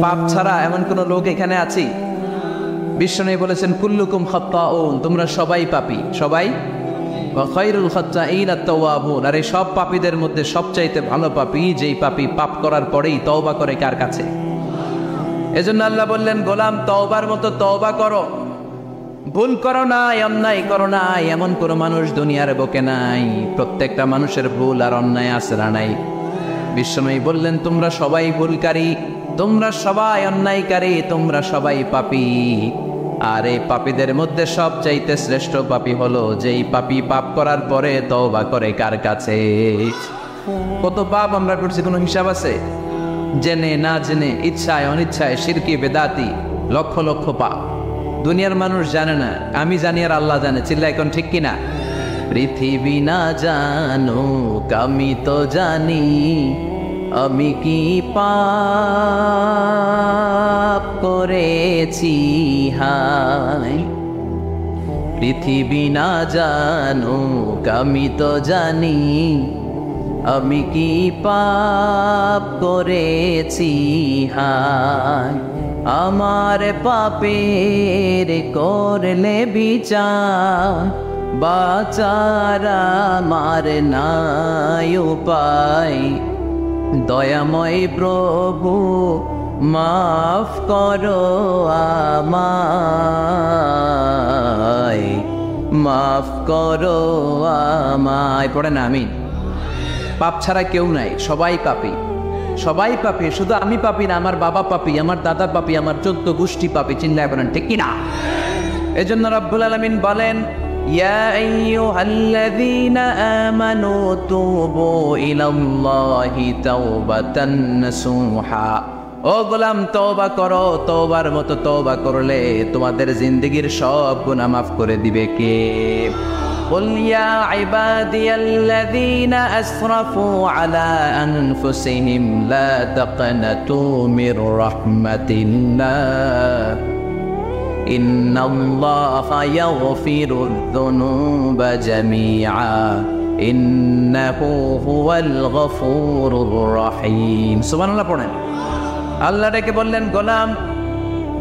পাপ ছাড়া এমন কোন লোক এখানে আছি? বিশ্বনবী বলেছেন কুল্লুকুম খাত্তাউন, তোমরা সবাই পাপী, সবাই। ওয়া খায়রুল খাত্তাইন আত-তাওয়াবুন, আর এই সব পাপীদের মধ্যে সবচাইতে ভালো পাপী যেই পাপী পাপ করার পরেই তওবা করে কার কাছে? এজন্য আল্লাহ বললেন গোলাম তওবার মতো তওবা করো, ভুল করো নাই, অন্যায় করো নাই, এমন কোনো মানুষ দুনিয়ার বুকে নাই। প্রত্যেকটা মানুষের ভুল আর অন্যায় আছে না নাই? বিশ্বনবী বললেন তোমরা সবাই ভুলকারী, তোমরা সবাই অন্যায়কারী, তোমরা সবাই পাপী। আর এই পাপীদের মধ্যে সবচাইতে শ্রেষ্ঠ পাপী হলো যেই পাপী পাপ করার পরে তওবা করে কার কাছে? কত পাপ আমরা করছি, কোনো হিসাব আছে? জেনে না জেনে, ইচ্ছায় অনিচ্ছায়, শিরকি বেদাতি, লক্ষ লক্ষ পাপ। দুনিয়ার মানুষ জানে না, আমি জানি আর আল্লাহ জানে। চিল্লা এখন ঠিক কিনা? পৃথিবী না জানুক আমি তো জানি, আমি কি পাপ করেছি হায়। পৃথিবী না জানুক আমি তো জানি, আমি কি পাপ করেছি হায়। আমার পাপের করলে বিচার, বাঁচার আমার নাই উপায়। দয়াময় প্রভু মাফ করো আমায়, মাফ করো আমায়। পড়ে না আমিন। পাপ ছাড়া কেউ নাই, সবাই পাপী, সবাই পাপী। শুধু আমি পাপী না, আমার বাবা পাপী, আমার দাদা পাপী, আমার 14 গোষ্ঠী পাপী। চিন্তায় বলেন ঠিক কিনা? এজন্য রব্বুল আলামিন বলেন ইয়া আইয়ুহাল্লাযীনা আমানু তুবু ইলাল্লাহি তাওবাতান নাসুহা। ও গোলাম তওবা করো, তওবার মতো তওবা করলে তোমাদের জিন্দেগীর সব গুনাহ মাফ করে দিবে কে? قل يا عبادي الذين أسرفوا على أنفسهم لا تقنطوا من رحمة الله إن الله يغفر الذنوب جميعا إنه هو الغفور الرحيم سبحان الله পড়েন। আল্লাহ ডেকে বললেন গোলাম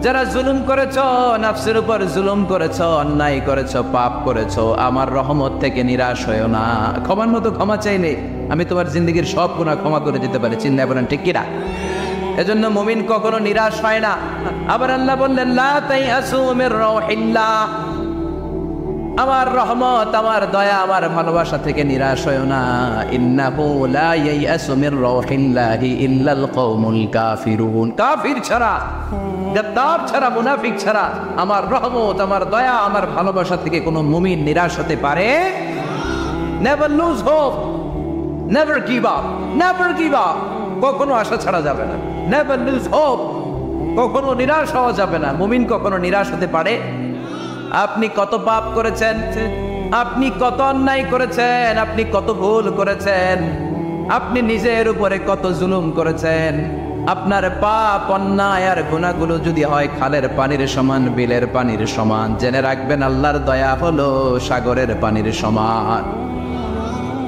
যারা জুলুম করেছো, নফসের উপর জুলুম করেছো, অন্যায় করেছো, পাপ করেছো, আমার রহমত থেকে নিরাশ হয়ো না। ক্ষমার মতো ক্ষমা চাইলে আমি তোমার জিন্দগির সব গুনাহ ক্ষমা করে দিতে পারি। চিন্তা বলেন ঠিক কিনা? এজন্য মুমিন কখনো নিরাশ হয় না। আবার আল্লাহ বললেন লা তাইয়াসু মির রাউহিল্লাহ, আমার রহমত, আমার দয়া, আমার ভালোবাসা থেকে নিরাশ হয়ো না। ইন্নাহু লা ইয়াইয়াসু মির রাউহিল্লাহি ইল্লাল কওমুল কাফিরুন, কাফির ছাড়া, গাদ্দার ছাড়া, মুনাফিক ছাড়া আমার রহমত, আমার দয়া, আমার ভালোবাসা থেকে কোনো মুমিন নিরাশ হতে পারে। Never lose hope, never give up, never give up, কখনো আশা ছাড়া যাবে না। নেভার লুজ হোপ, কখনো নিরাশ হওয়া যাবে না। মুমিন কখনো নিরাশ হতে পারে? আপনি কত পাপ করেছেন, আপনি কত অন্যায় করেছেন, আপনি কত ভুল করেছেন, আপনি নিজের উপরে কত জুলুম করেছেন। আপনার পাপ, অন্যায় আর গুনাহগুলো যদি হয় খালের পানির সমান, বিলের পানির সমান, জেনে রাখবেন আল্লাহর দয়া হলো সাগরের পানির সমান।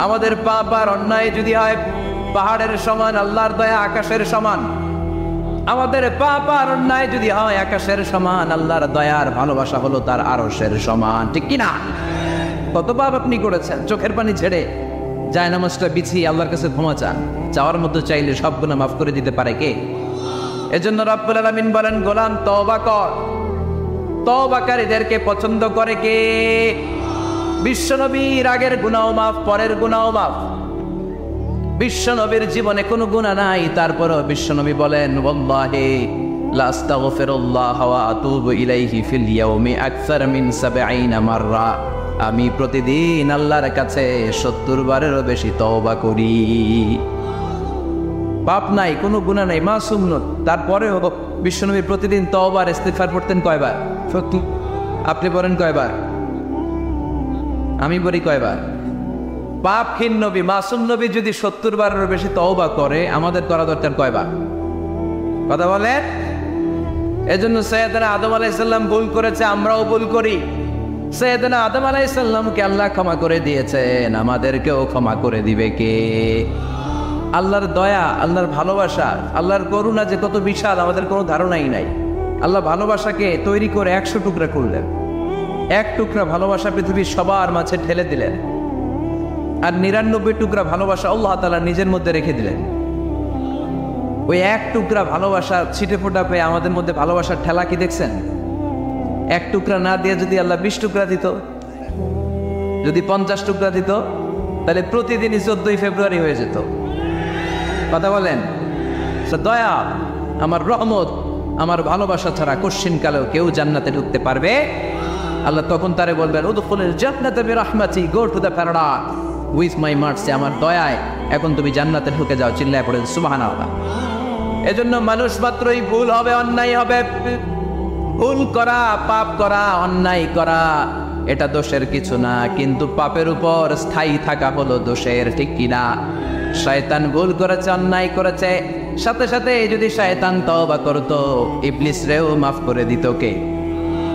আমাদের পাপ আর অন্যায় যদি হয় পাহাড়ের সমান, আল্লাহর দয়া আকাশের সমান। আমাদের পাপ আর অন্যায় যদি হয় আকাশের সমান, আল্লাহর দয়ার ভালোবাসা হলো তার আরশের সমান। ঠিক কিনা? কত পাপ আপনি করেছেন, চোখের পানি ছেড়ে জায়নামাজটা বিছিয়ে আল্লাহর কাছে ক্ষমা চান। চাওয়ার মতো চাইলে সব গুনাহ মাফ করে দিতে পারে কে? এজন্য রব্বুল আলামিন বলেন গোলাম তওবা কর। তওবাকারীদেরকে পছন্দ করে কে? বিশ্বনবীর আগের গুনাহ মাফ, পরের গুনাহ মাফ। বিশ্বনবীর জীবনে কোনো গুনাহ নাই, তারপরও বিশ্বনবী বলেন ওয়াল্লাহি লা আস্তাগফিরুল্লাহ ওয়া আতুবু ইলাইহি ফিল ইয়াউমি আকসার মিন ৭০ মাররা। আমি প্রতিদিন আল্লাহর কাছে ৭০ বারেরও বেশি তওবা করি। পাপ নাই, কোনো গুনাহ নাই, মাসুম নন, তারপরেও বিশ্বনবী প্রতিদিন তওবা আর ইস্তিগফার পড়তেন কয়বার? ৭০। আপনি পড়েন কয়বার? আমি পড়ি কয়বার? পাপহীন নবী, মাসুম নবী যদি ৭০ বারেরও বেশি তওবা করে, আমাদের করা দরকার কয়বার? কথা বলেন। এজন্য সৈয়দনা আদম আলাইহিস সালাম ভুল করেছে, আমরাও ভুল করি। সৈয়দনা আদম আলাইহিস সালামকে আল্লাহ ক্ষমা করে দিয়েছেন, আমাদেরকেও ক্ষমা করে দিবে কে? আল্লাহর দয়া, আল্লাহর ভালোবাসা, আল্লাহর করুণা যে কত বিশাল আমাদের কোনো ধারণাই নাই। আল্লাহ ভালোবাসাকে তৈরি করে 100 টুকরা করলেন। এক টুকরা ভালোবাসা পৃথিবীর সবার মাঝে ঠেলে দিলেন, আর 99 টুকরা ভালোবাসা আল্লাহ তাআলা নিজের মধ্যে রেখে দিলেন। ওই এক টুকরা ভালোবাসা ছিটে ফোটা পেয়ে আমাদের মধ্যে ভালোবাসার ঠেলা কি দেখছেন? এক টুকরা না দিয়ে যদি আল্লাহ 20 টুকরা দিত, যদি 50 টুকরা দিত, তাহলে প্রতিদিনই 14 ফেব্রুয়ারি হয়ে যেত। কথা বলেন? দয়া, আমার রহমত, আমার ভালোবাসা ছাড়া কোশ্চিনকালেও কেউ জান্নাতে ঢুকতে পারবে? আল্লাহ তখন তারে বলবেন, উদখুলুল জান্নাতা বিরহমাতি, go to the paradise with my mercy, আমার দয়ায় এখন তুমি জান্নাতে ঢুকে যাও। চিল্লায় পড়েন সুবহানাল্লাহ। এজন্য মানুষ মাত্রই ভুল হবে, অন্যায় হবে। ভুল করা, পাপ করা, অন্যায় করা এটা দোষের কিছু না, কিন্তু পাপের উপর স্থায়ী থাকা হলো দোষের, ঠিক কিনা? শয়তান ভুল করেছে, অন্যায় করেছে, সাথে সাথে যদি শয়তান তওবা করতো, ইবলিস রেও মাফ করে দিত কে?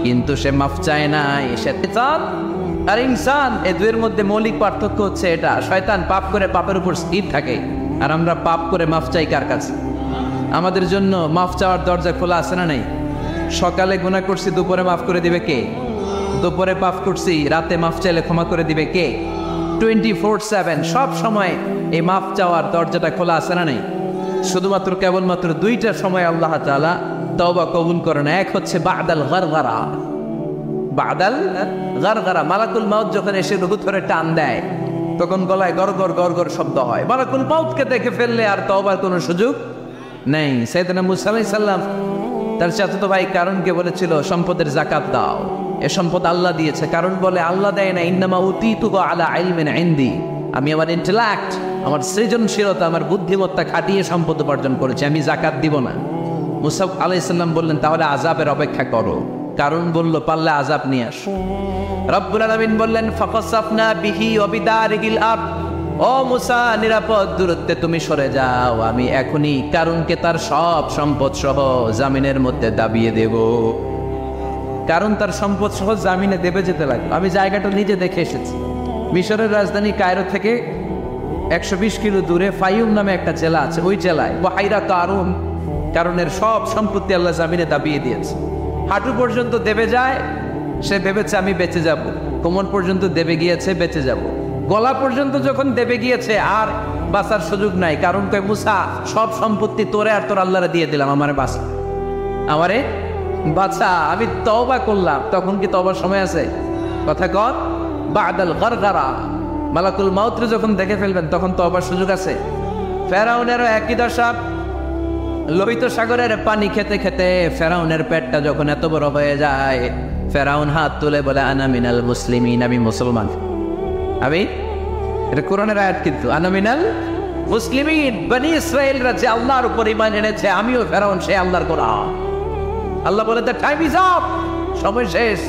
কিন্তু সে মাফ চায় নাই। শয়তান আর ইনসান, এই দুয়ের মধ্যে মৌলিক পার্থক্য হচ্ছে এটা। শয়তান পাপ করে পাপের উপর স্থির থাকে, আর আমরা পাপ করে মাফ চাই কার কাছে? আমাদের জন্য মাফ চাওয়ার দরজা খোলা আছে না নাই? সকালে গুনাহ করছি, দুপুরে মাফ করে দিবে কে? দুপুরে পাপ করছি, রাতে মাফ চাইলে ক্ষমা করে দিবে কে? 24/7 সব সময় এই মাফ চাওয়ার দরজাটা খোলা আছে না নাই? শুধুমাত্র কেবলমাত্র 2টা সময় আল্লাহ তাআলা তওবা কবুল করে না। এক হচ্ছে বাদাল গারগারা, বাদাল গারগারা, মালাকুল মাউত যখন এসে রূহ ধরে টান দেয়, তখন গলায় গরগর গরগর শব্দ হয়। মালাকুল মাউতকে দেখে ফেললে আর তওবার কোনো সুযোগ নেই। সাইয়েদনা মুসা আলাইহিস সালাম তার চাচাতো ভাই কারণকে বলেছিল, সম্পদের যাকাত দাও, এ সম্পদ আল্লাহ দিয়েছে। কারণ বলে, আল্লাহ দেয় না, ইন্নামা উতীতুহু আলা ইলমিন ইনদি, আমি আমার ইন্টেলেক্ট, আমার সৃজনশীলতা, আমার বুদ্ধিমত্তা খাটিয়ে সম্পদ উপার্জন করেছি, আমি যাকাত দিব না। মুসা আলাইহিস সালাম বললেন, তাহলে আযাবের অপেক্ষা করো। কারণ বলল, পারলে আযাব নিয়ে আসো। রব্বুল আলামিন বললেন, ফাকাসাফনা বিহি ওয়া বিদারিহিল আরদ, ও মুসা নিরাপদ দূরত্বে তুমি সরে যাও, আমি এখনই কারণকে তার সব সম্পদ সহ জামিনের মধ্যে দাবিয়ে দেব। কারণ তার সম্পদ সহ জামিনে দেবে যেতে লাগলো। আমি জায়গাটা নিজে দেখে এসেছি। মিশরের রাজধানী কায়রো থেকে 120 কিলো দূরে ফাইউম নামে একটা জেলা আছে। ওই জেলায় বাহাইরা কারণ, কারণের সব সম্পত্তি আল্লাহ জামিনে দাবিয়ে দিয়েছে। হাঁটু পর্যন্ত দেবে যায়, সে ভেবেছে আমি বেঁচে যাব। কোমর পর্যন্ত দেবে গিয়েছে, বেঁচে যাব। গলা পর্যন্ত যখন দেবে গিয়েছে, আর বাঁচার সুযোগ নাই। কারণ কয়, মুসা সব সম্পত্তি তোরে আর তোর আল্লাহরে দিয়ে দিলাম, আমারে বাঁচা, আমারে বাঁচা, আমি তওবা করলাম। তখন কি তওবার সময় আছে? কথা কর, বাদাল গারগারা, মালাকুল মাউতরে যখন দেখে ফেলবেন তখন তওবার সুযোগ আছে। ফেরাউনেরও একই দশা। লোহিত সাগরের পানি খেতে খেতে ফেরাউনের পেটটা যখন এত বড় হয়ে যায়, ফেরাউন হাত তুলে বলে, আনা মিনাল মুসলিমিন, আমি মুসলমান। আমি, এটা কোরআনের আয়াত কিন্তু, আনা মিনাল মুসলিমিন, বনি ইসরাইলরা যে আল্লাহর উপর ঈমান এনেছে, আমিও ফেরাউন সে আল্লাহর গোলাম। আল্লাহ বলে, দ্য টাইম ইজ আপ, সময় শেষ,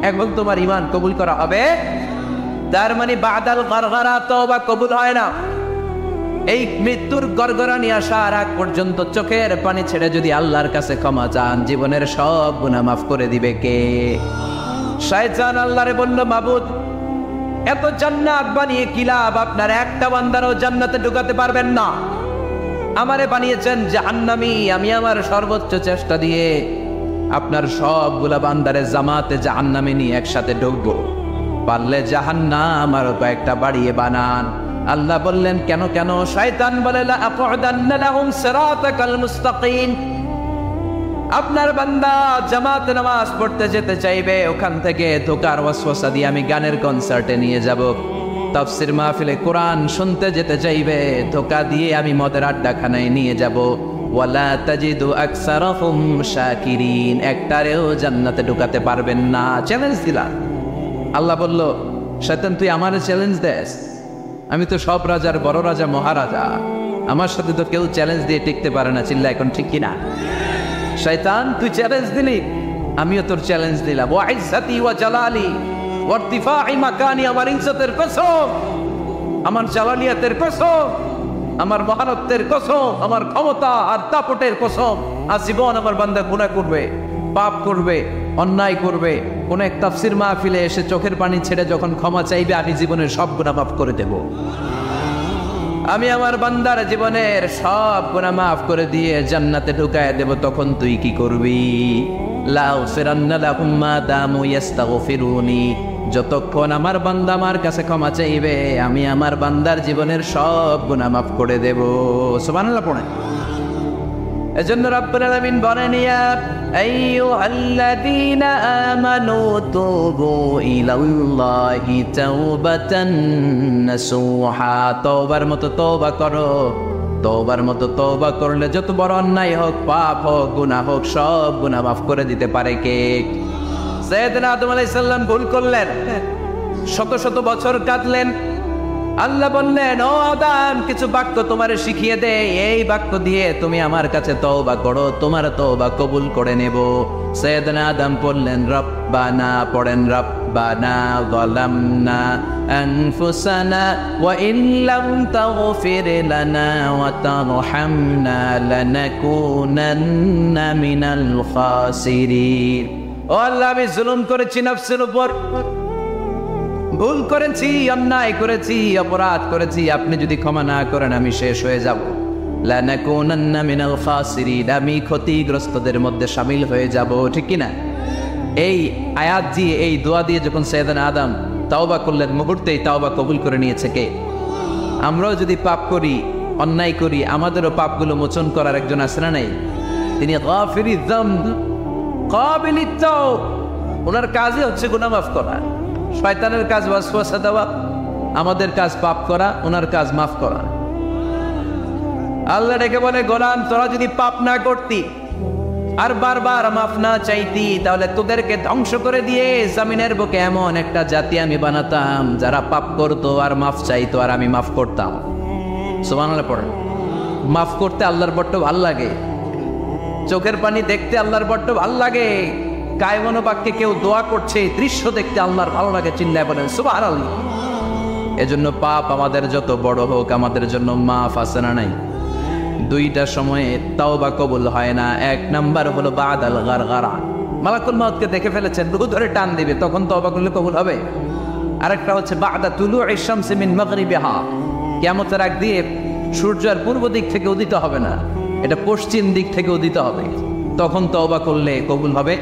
এখন তোমার ঈমান কবুল করা হবে। তার মানে বাদাল গারগারা তওবা কবুল হয় না। এই মৃত্যুর গড়গড়ানি আসার আগ পর্যন্ত চোখের পানি ছেড়ে যদি আল্লাহর কাছে ক্ষমা চান, জীবনের সব গুনাহ মাফ করে দিবে কে? শয়তান আল্লাহরে বলল, মাবুদ এত জান্নাত বানিয়ে কি লাভ? আপনার একটা বান্দারও জান্নাতে ঢুকাতে পারবেন না। আমারে বানিয়েছেন জাহান্নামী, আমি আমার সর্বোচ্চ চেষ্টা দিয়ে আপনার সবগুলা বান্দারে জামাতে জাহান্নামে নিয়ে একসাথে ঢুকবো। পারলে জাহান্নাম আরো কয়েকটা বাড়িয়ে বানান। আল্লাহ বললেন, কেন কেন? শয়তান বলে, লা আকুদান্না লাহুম সিরাতাকাল মুস্তাকিম, আপনার বান্দা জামাতে নামাজ পড়তে যেতে চাইবে, ওখান থেকে ধোকার ওয়াসওয়াসা দিয়ে আমি গানের কনসার্টে নিয়ে যাব। তাফসীর মাহফিলে কোরআন শুনতে যেতে চাইবে, ধোকা দিয়ে আমি মদের আড্ডাখানায় নিয়ে যাব। ওয়ালা তাজিদু আকসারাহুম শাকিরিন, একটারেও জান্নাতে ঢুকাতে পারবেন না। চ্যালেঞ্জ দিলাম। আল্লাহ বলল, শয়তান তুই আমারে চ্যালেঞ্জ দেস? আমি তো সব রাজার বড় রাজা, মহারাজা, আমার সাথে তো কেউ চ্যালেঞ্জ দিয়ে টিকতে পারে না। চিল্লা এখন ঠিক কিনা? শয়তান তুই চ্যালেঞ্জ দিলি, আমিও তোর চ্যালেঞ্জ দিলাম। ওয়া ইজ্জতি ওয়া জালালি ওয়া ইরতিফাই মাকানি, আমার ইজ্জতের কসম, আমার জালালিয়াতের কসম, আমার মহানত্বের কসম, আমার ক্ষমতা আর দাপটের কসম, আজীবন আমার বান্দা গুনাহ করবে, পাপ করবে, অন্যায় করবে, কোন এক তাফসীর মাহফিলে এসে চোখের পানি ছেড়ে যখন ক্ষমা চাইবে, আমি জীবনের সব গুনাহ মাফ করে দেব। আমি আমার বান্দার জীবনের সব গুনাহ মাফ করে দিয়ে জান্নাতে ঢুকায় দেব, তখন তুই কি করবি? লাউফিরান্না লাহুম মা দামু ইস্তাগফিরুনি, যতক্ষণ আমার বান্দা আমার কাছে ক্ষমা চাইবে আমি আমার বান্দার জীবনের সব গুনাহ মাফ করে দেব। সুবহানাল্লাহ পড়েন। এজন্য রব্বুল আলামিন বলেন, ইয়া আইয়ুহাল্লাযীনা আমানু তুবু ইলাল্লাহি তাওবাতান নাসুহা, তওবার মতো তওবা করো। তওবার মতো তওবা করলে যত বড় অন্যায় হোক, পাপ হোক, গুনাহ হোক, সব গুনাহ মাফ করে দিতে পারে কে? সাইয়েদনা আদম আলাইহিস সালাম ভুল করলেন, শত শত বছর কাঁদলেন। আল্লাহ বললেন, ও আদম, কিছু বাক্য তোমারে শিখিয়ে দে, এই বাক্য দিয়ে তুমি আমার কাছে তওবা করো, তোমার তওবা কবুল করে নেব। সাইয়েদনা আদম বললেন, রব্বানা, পড়েন, রব্বানা যালামনা আনফুসানা ওয়া ইল্লাম তাগফির লানা ওয়া তারহামনা লানাকুনান্না মিনাল খাসিরিন। ও আল্লাহ, আমি জুলুম করেছি নফসের উপর, ভুল করেছি, অন্যায় করেছি, অপরাধ করেছি, আপনি যদি ক্ষমা না করেন আমি শেষ হয়ে যাব। লানাকুনান্না মিনাল খাসিরিন, আমি ক্ষতিগ্রস্তদের মধ্যে শামিল হয়ে যাব। ঠিক কি না? এই আয়াত দিয়ে, এই দোয়া দিয়ে যখন সাইয়েদনা আদম তাওবা করলেন, মুহূর্তেই তাওবা কবুল করে নিয়েছে কে? আমরাও যদি পাপ করি, অন্যায় করি, আমাদেরও পাপগুলো মোচন করার একজন আছে না নাই? তিনি গাফিরিয যামব কাবিলিত তাওব, ওনার কাজই হচ্ছে গুনাহ মাফ করা। শয়তানের কাজ ওয়াসওয়াসা দেওয়া, আমাদের কাজ পাপ করা, ওনার কাজ মাফ করা। আল্লাহ ডেকে বলে, গোলাম, তোরা যদি পাপ না করতি আর বারবার মাফ না চাইতি, তাহলে তোদেরকে ধ্বংস করে দিয়ে জমিনের বুকে এমন একটা জাতি আমি বানাতাম যারা পাপ করতো আর মাফ চাইতো, আর আমি মাফ করতাম। সুবহানাল্লাহ পড়েন। মাফ করতে আল্লাহর বড্ড ভাল লাগে, চোখের পানি দেখতে আল্লাহর বড্ড ভাল লাগে, কায়মনো বাক্যে কেউ দোয়া করছে দৃশ্য দেখতে আল্লাহর ভালো লাগে, চিল্লায় বলেন সুবহানাল্লাহ। এজন্য পাপ আমাদের যত বড় হোক, আমাদের জন্য মাফ আছে না নাই? দুইটা সময়ে তাওবা কবুল হয় না। এক নাম্বার হলো বাদাল গারগারা, মালাকুল মউতকে দেখে ফেলেছেন, রূহ ধরে টান দিবে, তখন তাওবা করলে কবুল হবে। আরেকটা হচ্ছে বাদা তুলুই শামসি মিন মাগরিবিহা, কিয়ামতের আগ দিয়ে সূর্যের পূর্ব দিক থেকে উদিত হবে না, এটা পশ্চিম দিক থেকে উদিত হবে, তখন তওবা করলে কবুল হবে।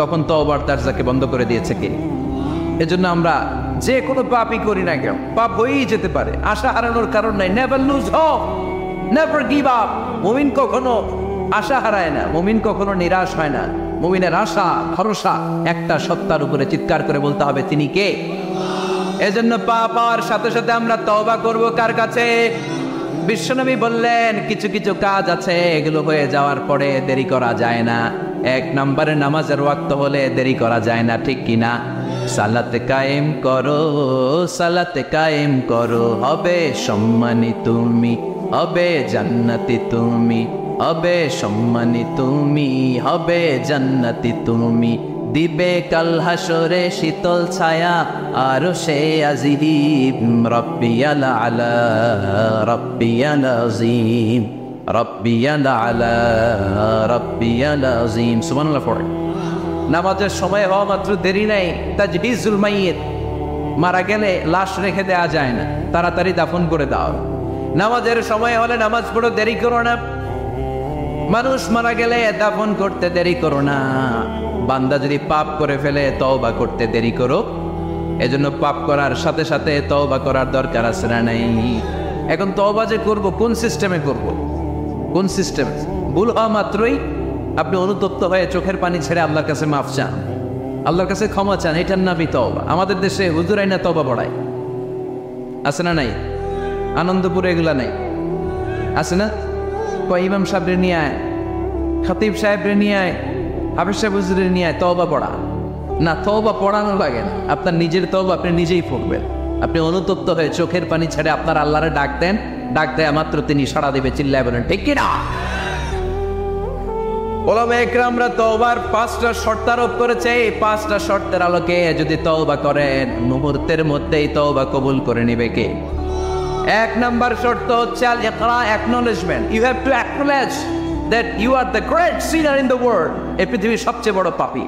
তখন তওবার দরজাকে বন্ধ করে দিয়েছে কে? এজন্য আমরা যে কোনো পাপই করি না কেন, পাপ হয়েই যেতে পারে, আশা হারানোর কারণ নাই। Never lose hope, never give up. মুমিন কখনো আশা হারায় না, মুমিন কখনো নিরাশ হয় না। মুমিনের আশা ভরসা একটা সত্তার উপরে, চিৎকার করে বলতে হবে, তিনি কে? এজন্য পাপ হওয়ার সাথে সাথে আমরা তওবা করব কার কাছে? বিশ্বনবী বললেন, কিছু কিছু কাজ আছে এগুলো হয়ে যাওয়ার পরে দেরি করা যায় না। এক নম্বরে নামাজের ওয়াক্ত হলে দেরি করা যায় না, ঠিক কিনা? সালাতে কায়েম করো, সালাতে কায়েম করো, হবে সম্মানী তুমি, হবে জান্নাতি তুমি, হবে সম্মানী তুমি, হবে জান্নাতি তুমি, দিবে কাল হাসরে শীতল ছায়া আরশে আজিম, রব্বিয়াল আলা রব্বিয়াল আযীম, রব্বিয়াল আলা রব্বিয়াল আযীম। সুবহানাল্লাহ পড়ে। নামাজের সময় হওয়া মাত্র দেরি নাই, তাজহিজুল মাইয়িত, মারা গেলে লাশ রেখে দেওয়া যায় না, তাড়াতাড়ি দাফন করে দাও। নামাজের সময় হলে নামাজ পড়ো, দেরি করো না। মানুষ মারা গেলে দাফন করতে দেরি করো না। বান্দা যদি পাপ করে ফেলে তওবা করতে দেরি করো। এজন্য পাপ করার সাথে সাথে তওবা করার দরকার আছে না নাই? এখন তওবা যে করব, কোন সিস্টেমে করব? কোন সিস্টেমে? ভুল হওয়া মাত্রই আপনি অনুতপ্ত হয়ে চোখের পানি ছেড়ে আল্লাহর কাছে মাফ চান, আল্লাহর কাছে ক্ষমা চান, এটার নামই তওবা। আমাদের দেশে হুজুরাই না তওবা পড়ায়, আছে না নাই? আনন্দপুরে এগুলা নাই, আছে না? ইমাম সাহেবরে নিয়ে আয়, খতিব সাহেবরে নিয়ে আয়, হাফেজ সাহেব হুজুরে নিয়ে আয়, তওবা পড়া। না, তওবা পড়ানো লাগে না, আপনার নিজের তওবা আপনি নিজেই পড়বেন। আপনি অনুতপ্ত হয়ে চোখের পানি ছেড়ে আপনার আল্লাহরে ডাক দেন, ডাক দেয়া মাত্র তিনি সাড়া দিবে, চিল্লায় বলেন ঠিক কি না? ওলামা একরামরা তওবার 5টা শর্ত আরোপ করেছে। এই 5টা শর্তের আলোকে যদি তওবা করেন, মুহূর্তের মধ্যেই তওবা কবুল করে নিবে কে? এক নাম্বার শর্ত হচ্ছে আল ইকরা, acknowledgement. You have to acknowledge that you are the great sinner in the world. এই পৃথিবীর সবচেয়ে বড় পাপী।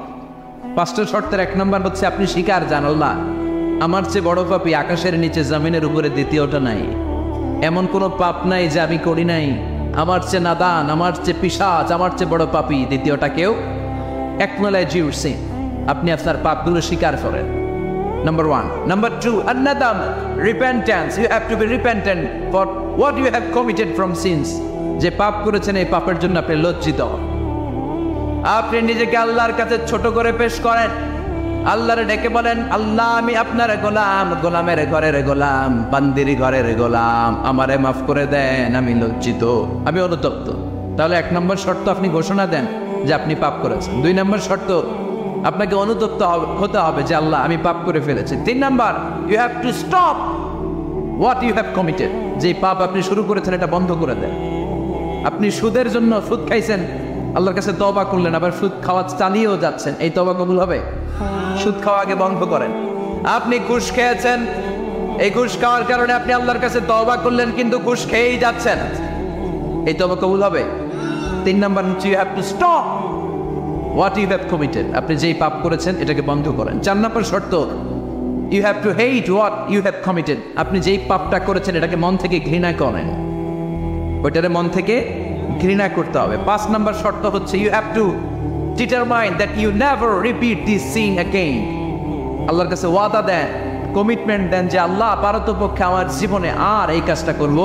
5টা শর্তের 1 নাম্বার হচ্ছে আপনি স্বীকার জান, আল্লাহ আমার চেয়ে বড় পাপী আকাশের নিচে জমিনের উপরে দ্বিতীয়টা নাই। এমন কোনো পাপ নাই যে আমি করি নাই। আমার চেয়ে নাদান, আমার চেয়ে পিশাচ, আমার চেয়ে বড় পাপী দ্বিতীয়টা কেউ। অ্যাকনোলেজ ইউর সিন, আপনি আপনার পাপগুলো স্বীকার করেন। Number 1. Number 2, an-nadam, repentance. You have to be repentant for what you have committed from sins. যে পাপ করেছেন এই পাপের জন্য আপনি লজ্জিত। আপনি নিজেকে আল্লাহর কাছে ছোট করে পেশ করেন, আল্লাহরে ডেকে বলেন, আল্লাহ আমি আপনার গোলাম, গোলামের ঘরের গোলাম, বান্দির ঘরের গোলাম, আমারে মাফ করে দেন, আমি লজ্জিত, আমি অনুতপ্ত। তাহলে 1 নম্বর শর্ত আপনি ঘোষণা দেন যে আপনি পাপ করেছেন। 2 নম্বর শর্ত আপনাকে অনুতপ্ত হতে হবে যে আল্লাহ আমি পাপ করে ফেলেছি। 3 number, you have to stop what you have committed. যে পাপ আপনি শুরু করেছেন এটা বন্ধ করে দেন। আপনি সুদের জন্য সুদ খাইছেন, আল্লাহর কাছে তওবা করলেন, আবার সুদ খাওয়া চালিয়েও যাচ্ছেন, এই তওবা কবুল হবে? সুদ খাওয়া আগে বন্ধ করেন। আপনি ঘুষ খেয়েছেন, এই ঘুষ খাওয়ার কারণে আপনি আল্লাহর কাছে তওবা করলেন, কিন্তু ঘুষ খেয়েই যাচ্ছেন, এই তওবা কবুল হবে? 3 নাম্বার হচ্ছে you have to stop what you have committed. আপনি যেই পাপ করেছেন এটাকে বন্ধ করেন। 4 নম্বর শর্ত, you have to hate what you have committed. আপনি যেই পাপটা করেছেন এটাকে মন থেকে ঘৃণা করেন, ওইটারে মন থেকে ঘৃণা করতে হবে। 5 নম্বর শর্ত হচ্ছে you have to determine that you never repeat this sin again. আল্লাহর কাছে ওয়াদা দেন, কমিটমেন্ট দেন যে আল্লাহ পারতপক্ষে আমার জীবনে আর এই কাজটা করব।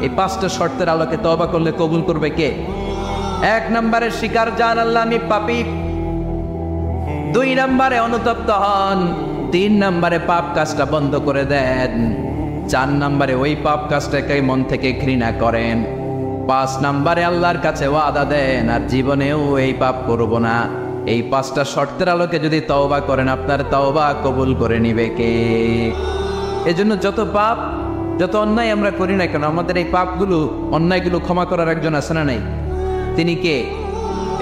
এই 5টা শর্তের আলোকে তওবা করলে কবুল করবে কে? 1 নম্বরে স্বীকার জান আল্লাহ আমি পাপী, 2 নম্বরে অনুতপ্ত হন, 3 নম্বরে পাপ কাজটা বন্ধ করে দেন, 4 নম্বরে ওই পাপ কাজটাকে মন থেকে ঘৃণা করেন, 5 নম্বরে আল্লাহর কাছে ওয়াদা দেন আর জীবনেও এই পাপ করব না। এই 5টা শর্তের আলোকে যদি তওবা করেন আপনার তওবা কবুল করে নিবে কে? এজন্য যত পাপ যত অন্যায় আমরা করি না কেন, আমাদের এই পাপগুলো অন্যায়গুলো ক্ষমা করার একজন আছে না নাই? তিনি কে?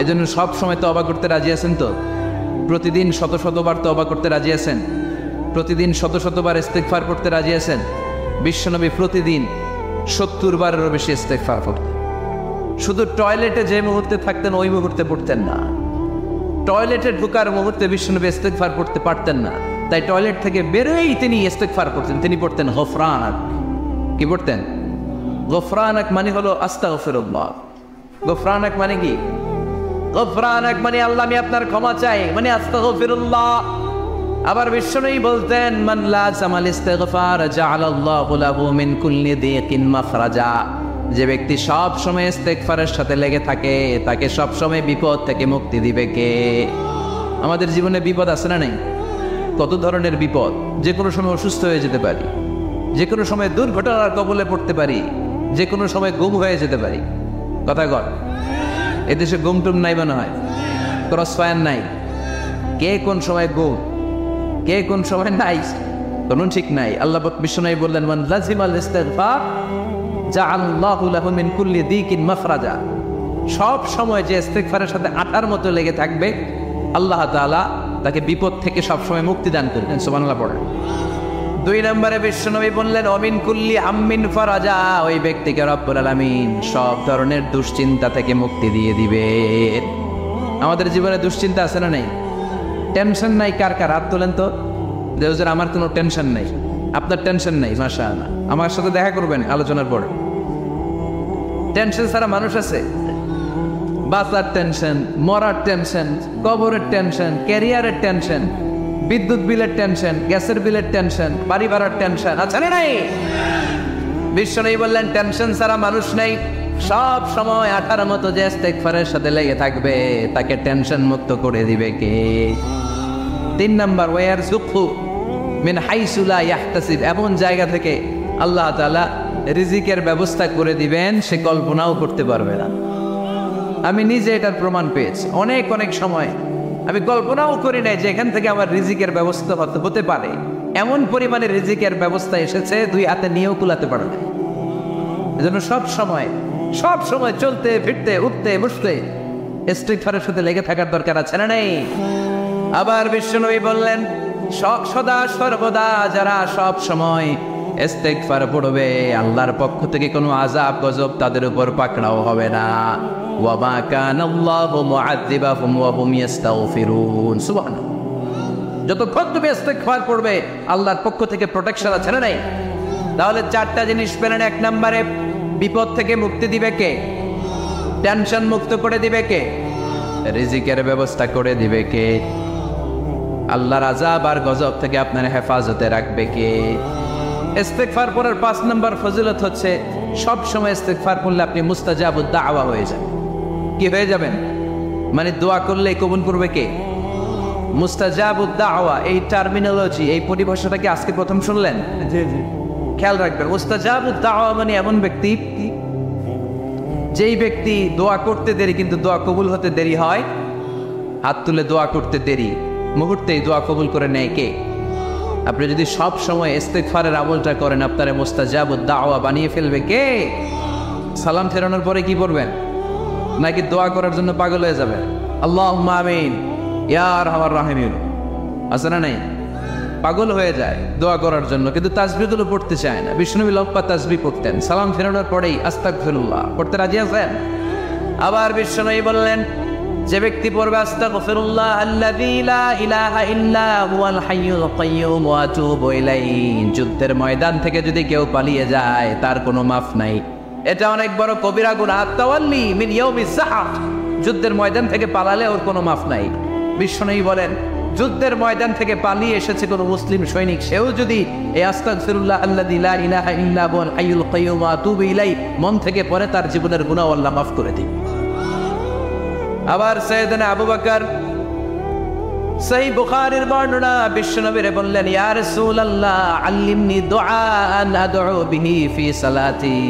এজন্য সব সময় তওবা করতে রাজি আছেন তো? প্রতিদিন শত শতবার তওবা করতে রাজি আছেন? প্রতিদিন শত শতবার ইস্তেগফার করতে রাজি আছেন? বিশ্বনবী প্রতিদিন 70 বারেরও বেশি ইস্তেগফার করতেন। শুধু টয়লেটে যে মুহূর্তে থাকতেন ওই মুহূর্তে পড়তেন না, টয়লেটে ঢোকার মুহূর্তে বিশ্বনবী ইস্তেগফার করতে পারতেন না, তাই টয়লেট থেকে বেরোই তিনি ইস্তেগফার করতেন। তিনি পড়তেন গফরানাক। কি পড়তেন? গফরানাক মানে হলো আস্তাগফিরুল্লাহ। গফরানাক মানে কি? গফরানাক মানে আল্লাহ আমি আপনার ক্ষমা চাই, মানে আস্তাগফিরুল্লাহ। আবার বিশ্বনবী বলতেন মান লাযামাল ইস্তিগফার জাআলাল্লাহু লাহু মিন কুল্লি দিকিন মাখরাজা। যে ব্যক্তি সব সময় ইস্তেগফারের সাথে লেগে থাকে তাকে সব সময় বিপদ থেকে মুক্তি দিবে কে? আমাদের জীবনে বিপদ আছে না নাই? কত ধরনের বিপদ। যে কোনো সময় অসুস্থ হয়ে যেতে পারি, যে কোনো সময় দুর্ঘটনার কবলে পড়তে পারি, যে কোনো সময় গুম হয়ে যেতে পারি। কথা কর, এদেশে গুম টুম নাই মনে হয়, ক্রস ফায়ার নাই, কে কোন সময় গুম, কে কোন সময় নাই, কোনো ঠিক নাই। আল্লাহ বিশ্বনবী বললেন মান লাযিমাল ইস্তিগফার জাআলাল্লাহু লাহু মিন কুল্লি দিকিন মাখরাজা। সব সময় যে ইস্তিগফারের সাথে আটার মতো লেগে থাকবে আল্লাহ তাআলা তাকে বিপদ থেকে সব সময় মুক্তি দান করবেন। সুবহানাল্লাহ পড়েন। 2 নম্বরে বিশ্বনবী বললেন অমিন কুল্লি হাম্মিন ফারাজা। ওই ব্যক্তিকে রব্বুল আলামিন সব ধরনের দুশ্চিন্তা থেকে মুক্তি দিয়ে দিবেন। আমাদের জীবনে দুশ্চিন্তা আছে না নেই? টেনশন নাই কার কার? হাত তোলেন তো। যে হুজুর আমার কোনো টেনশন নেই। আপনার টেনশন নেই, মাশাআল্লাহ। আমার সাথে দেখা করবেন আলোচনার পর। টেনশন ছাড়া মানুষ আছে? বাঁচার টেনশন, মরার টেনশন, কবরের টেনশন, ক্যারিয়ারের টেনশন, বিদ্যুৎ বিলের টেনশন, গ্যাসের বিলের টেনশন, বাড়ি ভাড়ার টেনশন আছে না নাই? বিশ্বনবী বললেন টেনশন ছাড়া মানুষ নেই। সব সময় আঠার মতো যে ইস্তেগফারের সাথে লেগে থাকবে তাকে টেনশন মুক্ত করে দিবে কে? 3 নাম্বার ওয়ারযুকহু মিন হাইসু লা ইয়াহতাসিব। এমন জায়গা থেকে আল্লাহ তাআলা রিজিকের ব্যবস্থা করে দিবেন সে কল্পনাও করতে পারবে না। আমি নিজে এটার প্রমাণ পেয়েছি। অনেক অনেক সময় আমি কল্পনাও করি নাই যে এখান থেকে আমার রিজিকের ব্যবস্থা হতে পারে। এমন পরিমাণে রিজিকের ব্যবস্থা এসেছে 2 হাতে নিয়েও কুলাতে পারবে। এজন্য সব সময় চলতে ফিরতে উঠতে বসতে ইস্তিগফারের সাথে লেগে থাকার দরকার আছে না নেই? আবার বিশ্বনবী বললেন সদা সর্বদা যারা সব সময় ইস্তিগফার পড়বে আল্লাহর পক্ষ থেকে কোনো আযাব গজব তাদের উপর পাকড়াও হবে না। ওয়া মা কানাল্লাহু মুআযযিবাহুম ওয়া হুম ইস্তাগফিরুন। সুবহানাল্লাহ। যতক্ষণ তুমি ইস্তিগফার পড়বে আল্লাহর পক্ষ থেকে প্রোটেকশন আছে না নাই? তাহলে চারটা জিনিস পেলেন। এক নম্বরে বিপদ থেকে মুক্তি দিবে কে? টেনশন মুক্ত করে দিবে কে? রিজিকের ব্যবস্থা করে দিবে কে? আল্লাহর আযাব আর গজব থেকে আপনার হেফাজতে রাখবে কে? ইস্তিগফার পড়ার 5 নম্বর ফজিলত হচ্ছে সব সময় ইস্তিগফার করলে আপনি মুস্তাজাবুদ দাওয়া হয়ে যাবেন। কি হয়ে যাবেন? মানে দোয়া করলে কবুল করবে কে? মুস্তাজাবুদ দাওয়া, এই টার্মিনোলজি, এই পরিভাষাটা কি আজকে প্রথম শুনলেন? জি জি। খেয়াল রাখবেন, মুস্তাজাবুদ দাওয়া মানে এমন ব্যক্তি যেই ব্যক্তি দোয়া করতে দেরি কিন্তু দোয়া কবুল হতে দেরি হয়। হাত তুলে দোয়া করতে দেরি, মুহূর্তেই দোয়া কবুল করে নেয় কে? আপনি যদি সব সময় ইস্তিগফারের আমলটা করেন, আপনারে মুস্তাজাবুদ দাওয়া বানিয়ে ফেলবে কে? সালাম ফেরানোর পরে কি করবেন? নাকি দোয়া করার জন্য পাগল হয়ে যাবেন? আল্লাহুম্মা আমিন ইয়া আরহামার রাহিমিন, আছে না নাই? পাগল হয়ে যায় দোয়া করার জন্য, কিন্তু তাসবিহগুলো পড়তে চায় না। বিষ্ণুনবী লম্বা তাসবিহ পড়তেন, সালাম ফেরানোর পরেই আস্তাগফিরুল্লাহ পড়তে রাজি আছেন? আবার বিষ্ণুনবী বললেন, যে ব্যক্তি পড়বে আস্তাগফিরুল্লাহ আল্লাযী লা ইলাহা ইল্লা হুয়াল হাইয়ুল কাইয়্যুম ওয়া আতুবু ইলাইহি, যুদ্ধের ময়দান থেকে যদি কেউ পালিয়ে যায় তার কোনো মাফ নাই। এটা অনেক বড় কবিরা গুনাহ। তাওয়াল্লি মিন ইয়াউমিস সাহাব, যুদ্ধের ময়দান থেকে পালালে ওর কোনো মাফ নাই। বিষ্ণুনবী বলেন, যুদ্ধের ময়দান থেকে পালিয়ে এসেছে কোনো মুসলিম সৈনিক, সেও যদি এই আস্তাগফিরুল্লাহ আল্লাযী লা ইলাহা ইল্লা হুয়াল হাইয়ুল কাইয়্যুম ওয়া আতুবু ইলাইহি মন থেকে পড়ে, তার জীবনের গুনাহ আল্লাহ মাফ করে দিবেন। আবার সাইয়েদনা আবু বকর, সহিহ বুখারীর বর্ণনা, বিশ্বনবীরে বললেন, ইয়া রাসূলুল্লাহ আল্লিমনি দুআআন আদউ বিহি ফি সালাতি।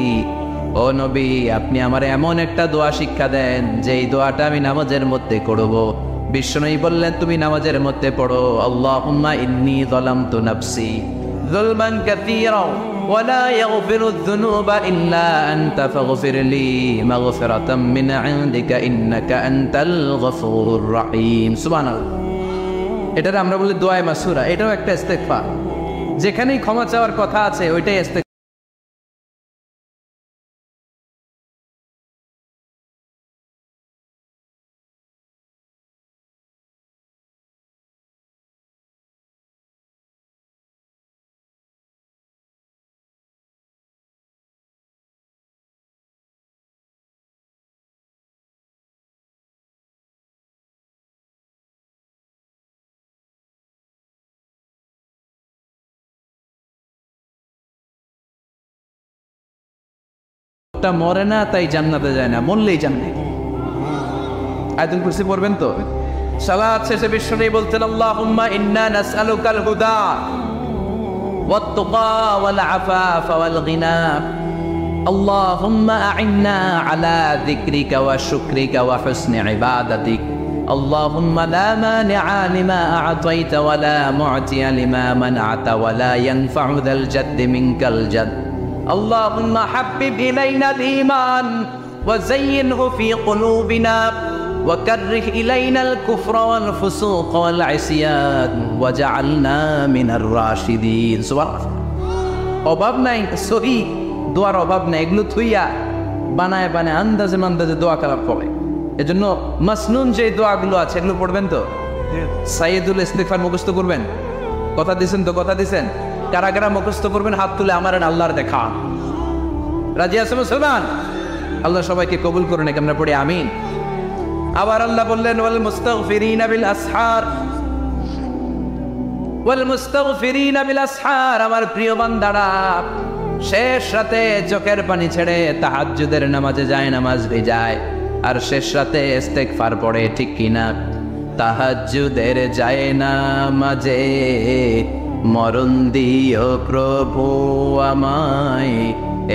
ও নবী, আপনি আমারে এমন একটা দোয়া শিক্ষা দেন যেই দোয়াটা আমি নামাজের মধ্যে করব। বিশ্বনবী বললেন, তুমি নামাজের মধ্যে পড়ো, আল্লাহুম্মা ইন্নী যালামতু নাফসি যুলমান কাসীরা ওয়া লা ইয়াগফিরুয যুনুবা ইল্লা আনতা ফাগফির লি মাগফিরাতাম মিন ইনদিকা ইন্নাকা আনতাল গফুরুর রহিম। সুবহানাল্লাহ। এটারে আমরা বলি দোয়া মাসুরা, এটাও একটা ইস্তিগফার। যেখানেই ক্ষমা চাওয়ার কথা আছে ওইটাই ইস্তিগফার। মরে না তাই জান্নাতে যায় না, মরলেই জান্নাতে। আয়াতুল কুরসি পড়বেন তো। সালাত শেষে বিশ্বনবী বলতেন, আল্লাহুম্মা ইন্না নাসআলুকাল হুদা ওয়াত তুকা ওয়াল আফাফা ওয়াল গিনা, আল্লাহুম্মা আ'ইন্না আলা যিকরিকা ওয়া শুকরিকা ওয়া হুসনি ইবাদাতিক, আল্লাহুম্মা লা মানিআ লিমা আ'তাইতা ওয়া লা মু'তিয়া লিমা মানআতা ওয়া লা ইয়ানফা'ু যাল জাদ্দি মিনকাল জাদ, اللهم حبب إلينا الإيمان وزينه في قلوبنا وكره إلينا الكفر والفسوق والعصيان وجعلنا من الراشدين। সুবহানাল্লাহ। অভাব নাই, সহি দোয়ার অভাব নাই, এগুলো থুইয়া বানায় বানায় আন্দাজে মান্দাজে দোয়া কালাম পড়ে। এজন্য মাসনুন যে দোয়াগুলো আছে এগুলো পড়বেন তো। সাইয়্যিদুল ইস্তিগফার মুখস্থ করবেন, কথা দিছেন তো? কথা দিছেন? কারা কারা মুখস্থ করবেন হাত তুলে আমার আল্লাহর দেখা। রাজি আছে মুসলমান? আল্লাহ সবাইকে কবুল করুন, আমরা পড়ি আমিন। আবার আল্লাহ বললেন, ওয়াল মুস্তাগফিরিনা বিল আসহার, ওয়াল মুস্তাগফিরিনা বিল আসহার, আমার প্রিয় বান্দারা শেষ রাতে চোখের পানি ছেড়ে তাহাজ্জুদের নামাজে যায়, নামাজ ভিজায়, আর শেষ রাতে ইস্তিগফার পড়ে, ঠিক কিনা? তাহাজ্জুদের যায় নামাজে মরণ দিও প্রভু আমায়,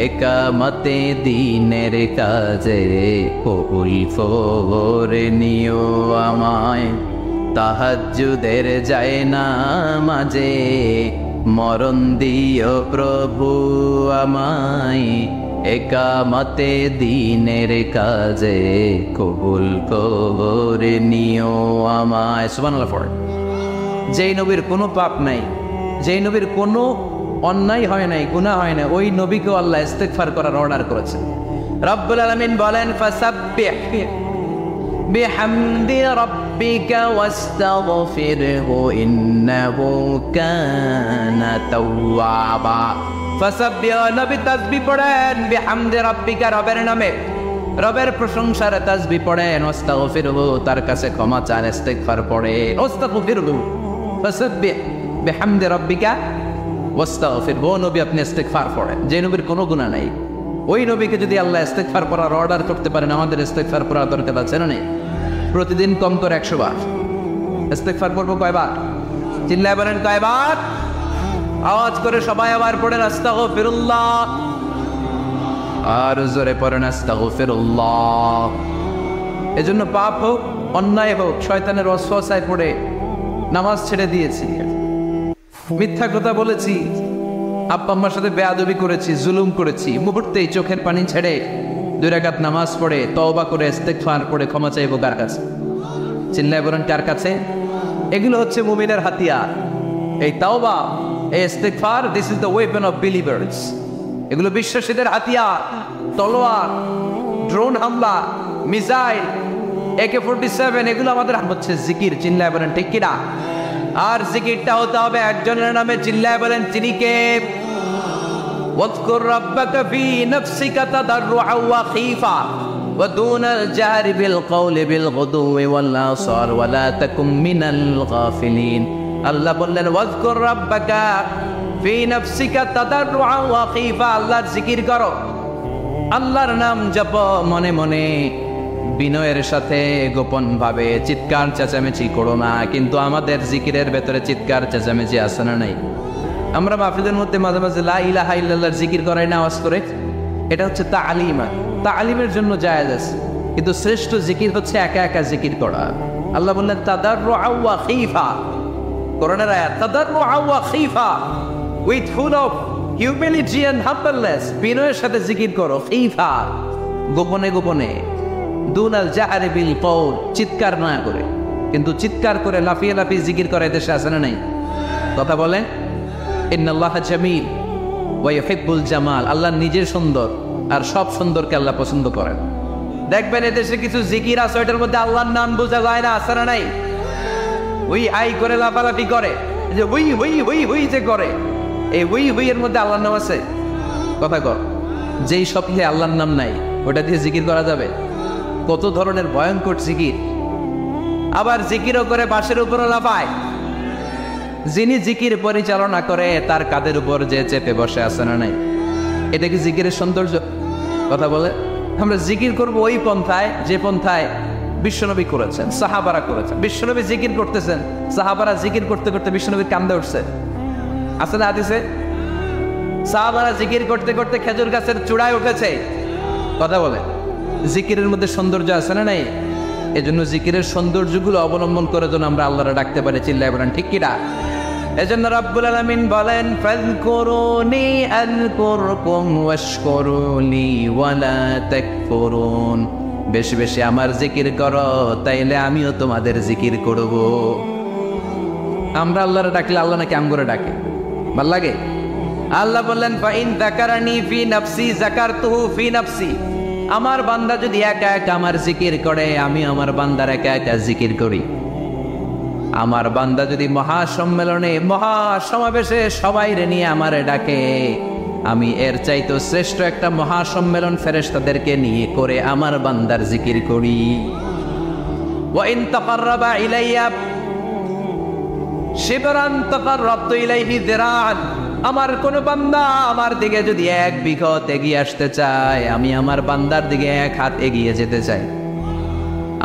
একামতে দিনের কাজে কবুল করে নিও আমায়। তাহাজ্জুদের যায় নামাজে মরণ দিও প্রভু আমায়, একামতে দিনের কাজে কবুল করে নিও আমায়। সুবহানাল্লাহ। পড়ে যেই নবীর কোনো পাপ নাই, যেই নবীর কোনো অন্যায় হয় নাই, গুনাহ হয় না, ওই নবীকেও আল্লাহ ইস্তিগফার করার অর্ডার করেছেন। রব্বুল আলামিন বলেন, ফাসাব্বিহ বিহামদি রাব্বিকা ওয়াস্তাগফিরহু ইন্নাহু কানা তাওয়াবা। ফাসাব্বিহু, নবী তাসবিহ পড়েন, বিহামদি রাব্বিকা, রবের নামে, রবের প্রশংসার তাসবিহ পড়েন, ওয়াস্তাগফিরহু, তার কাছে ক্ষমা চান, ইস্তিগফার পড়েন, ওয়াস্তাগফিরহু, ফাসাব্বিহ বিহামদি রাব্বিকা ওয়াস্তাগফিরহু। নবী আপনি ইস্তিগফার পড়েন, যে নবীর কোনো গুনাহ নাই, ওই নবীকে যদি আল্লাহ ইস্তিগফার পড়ার অর্ডার করতে পারেন, আমাদের ইস্তিগফার পড়ার দরকার আছে না নেই? প্রতিদিন কম করে 100 বার ইস্তিগফার পড়বো। কয়বার? চিল্লায় বলেন কয়বার? আওয়াজ করে সবাই আবার পড়েন আস্তাগফিরুল্লাহ, আর জোরে পড়েন আস্তাগফিরুল্লাহ। এজন্য পাপ হোক, অন্যায় হোক, শয়তানের ওয়াসওয়াসায় পড়ে নামাজ ছেড়ে দিয়েছি, মিথ্যা কথা বলেছি, আব্বা আম্মার সাথে বেয়াদবি করেছি, জুলুম করেছি, মুহূর্তেই চোখের পানি ছেড়ে 2 রাকাত নামাজ পড়ে তওবা করে ইস্তিগফার পড়ে ক্ষমা চাইবো কার কাছে? চিল্লায় বলেন কার কাছে? এগুলো হচ্ছে মুমিনের হাতিয়ার। এই তাওবা, এই ইস্তিগফার, this is the weapon of believers. এগুলো বিশ্বাসীদের হাতিয়ার। তলোয়ার, ড্রোন হামলা, মিসাইল, AK-47, এগুলো আমাদের হচ্ছে জিকির। চিল্লায় বলেন ঠিক কিনা? আর জিকিরটা হতে হবে একজনের নামে। চিল্লায় বলেন তিনি কে? ওয়াজকুর রাব্বাকা ফি নাফসিকা তাদাররুআ ওয়া খীফা ওয়া দুনাল জাহরি বিল কওলি বিল গুদুওয়ি ওয়াল আসার ওয়া লা তাকুম মিনাল গাফিলিন। আল্লাহ বললেন ওয়াজকুর রাব্বাকা ফি নাফসিকা তাদাররুআ ওয়া খীফা, আল্লাহর জিকির করো, আল্লাহর নাম জপো মনে মনে, বিনয়ের সাথে, গোপন ভাবে, চিৎকার চেঁচামেচি করো না। কিন্তু আমাদের জিকিরের ভেতরে চিৎকার চেঁচামেচি আছে না নাই? আমরা মাহফিলের মধ্যে মাঝে মাঝে লা ইলাহা ইল্লাল্লাহর জিকির করাই না আওয়াজ করে, এটা হচ্ছে তালিমা, তালিমের জন্য জায়েজ আছে। কিন্তু শ্রেষ্ঠ জিকির হচ্ছে একা একা জিকির করা। আল্লাহ বললেন তাদাররুআ ওয়া খীফা, কোরআনের আয়াত, তাদাররুআ ওয়া খীফা, with full of humanity and humbleness, বিনয়ের সাথে জিকির করো, খীফা, গোপনে গোপনে, দুনাল জাহরি বিল কওল, চিৎকার না করে। কিন্তু চিৎকার করে লাফিয়ে লাফিয়ে জিকির করে দেশে আছে না নাই? কথা বলে ইন্নাল্লাহা জামিল ওয়া ইউহিব্বুল জামাল, আল্লাহ নিজে সুন্দর, আর সব সুন্দরকে আল্লাহ পছন্দ করেন। দেখবেন এদেশে কিছু জিকির আছে, ওইটার মধ্যে আল্লাহর নাম বোঝা যায় না, আছে না নাই? উই আই করে লাফালাফি করে, যে হুই হুই হুই হুই যে করে, এই হুই হুই এর মধ্যে আল্লাহর নাম আছে? কথা কর। যেই স্বপ্নে আল্লাহর নাম নাই, ওটা দিয়ে জিকির করা যাবে? কত ধরনের ভয়ঙ্কর জিকির। আবার জিকিরও করে বাঁশের উপরও লাফায়। যিনি জিকির পরিচালনা করে তার কাঁধের উপর যে চেপে বসে আছে না নাই? এটা কি জিকিরের সৌন্দর্য? কথা বলে। আমরা জিকির করব ওই পন্থায় যে পন্থায় বিশ্বনবী করেছেন, সাহাবারা করেছেন। বিশ্বনবী জিকির করতেছেন, সাহাবারা জিকির করতে করতে বিশ্বনবীর কান্দে উঠছে, আছে না হাদিসে? সাহাবারা জিকির করতে করতে খেজুর গাছের চূড়ায় উঠেছে। কথা বলে। জিকিরের মধ্যে সৌন্দর্য আছে না নাই? এজন্য জিকিরের সৌন্দর্যগুলো অবলম্বন করে যেন আমরা আল্লাহরে ডাকতে পারি। চিল্লায় বলেন ঠিক কিনা? এজন্য রাব্বুল আলামিন বলেন ফাযকুরুনি আযকুরকুম ওয়াশকুরুলি ওয়ালা তাকফুরুন, বেশি বেশি আমার জিকির করো, তাইলে আমিও তোমাদের জিকির করব। আমরা আল্লাহরে ডাকলে আল্লাহ নাকি আমগরে ডাকে, ভাল লাগে? আল্লাহ বললেন ফাইন যাকারানি ফি নাফসি যাকারতুহু ফি নাফসি, আমার বান্দা যদি একা একা আমার জিকির করে, আমি আমার বান্দার একা একা জিকির করি। আমার বান্দা যদি মহাসম্মেলনে, মহাসমাবেশে সবাইরে নিয়ে আমারে ডাকে, আমি এর চাইতো শ্রেষ্ঠ একটা মহাসম্মেলন ফেরেশতাদেরকে নিয়ে করে আমার বান্দার জিকির করি। ওয়া ইন তাকাররাবা ইলাইয়া শিবরান তাকাররাবতু ইলাইহি যিরাআন, আমার কোন বান্দা আমার দিকে যদি 1 বিঘত এগিয়ে আসতে চায়, আমি আমার বান্দার দিকে 1 হাত এগিয়ে যেতে চাই।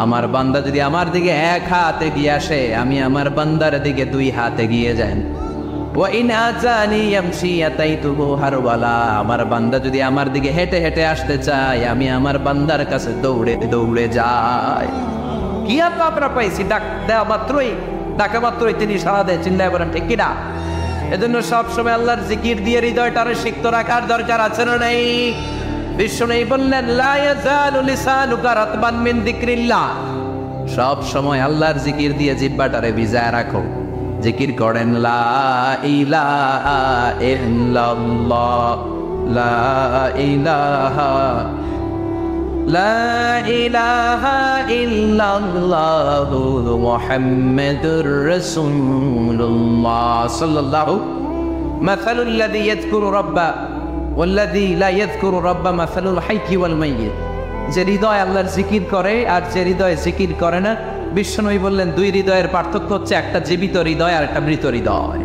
আমার বান্দা যদি আমার দিকে 1 হাত এগিয়ে আসে, আমি আমার বান্দার দিকে 2 হাত এগিয়ে যাই। ওয়া ইন আজানি ইয়ামশি আতাইতুহু হারওয়ালা, আমার বান্দা যদি আমার দিকে হেঁটে হেঁটে আসতে চায়, আমি আমার বান্দার কাছে দৌড়ে দৌড়ে যাই। কি আপনারা পাইছি? ডাক দেওয়া মাত্রই, ডাকা মাত্রই তিনি সাড়া দেয়। চিল্লায় বলেন ঠিক কিনা? এজন্য সবসময় আল্লাহর জিকির দিয়ে হৃদয়টারে সিক্ত রাখার দরকার আছে না নাই? বিশ্বনবী বললেন লা ইয়াজালু লিসানুকা রাতবান মিন যিকরিল্লাহ, সব সময় আল্লাহর জিকির দিয়ে জিহ্বাটারে ভিজায় রাখো। জিকির করেন লা ইলাহা ইল্লাল্লাহ, লা ইলাহা, লা ইলাহা ইল্লাল্লাহু মুহাম্মাদুর রাসূলুল্লাহ সাল্লাল্লাহু মাসালুল লাযী ইয়াযকুরু রাব্বা ওয়াল্লাযী লা ইয়াযকুরু রাব্বা মাসালুল হাইয়্যি ওয়াল মাইয়্যিত। যে হৃদয় আল্লাহর জিকির করে আর যে হৃদয় জিকির করে না, বিশ্বনবী বললেন দুই হৃদয়ের পার্থক্য হচ্ছে একটা জীবিত হৃদয় আর একটা মৃত হৃদয়।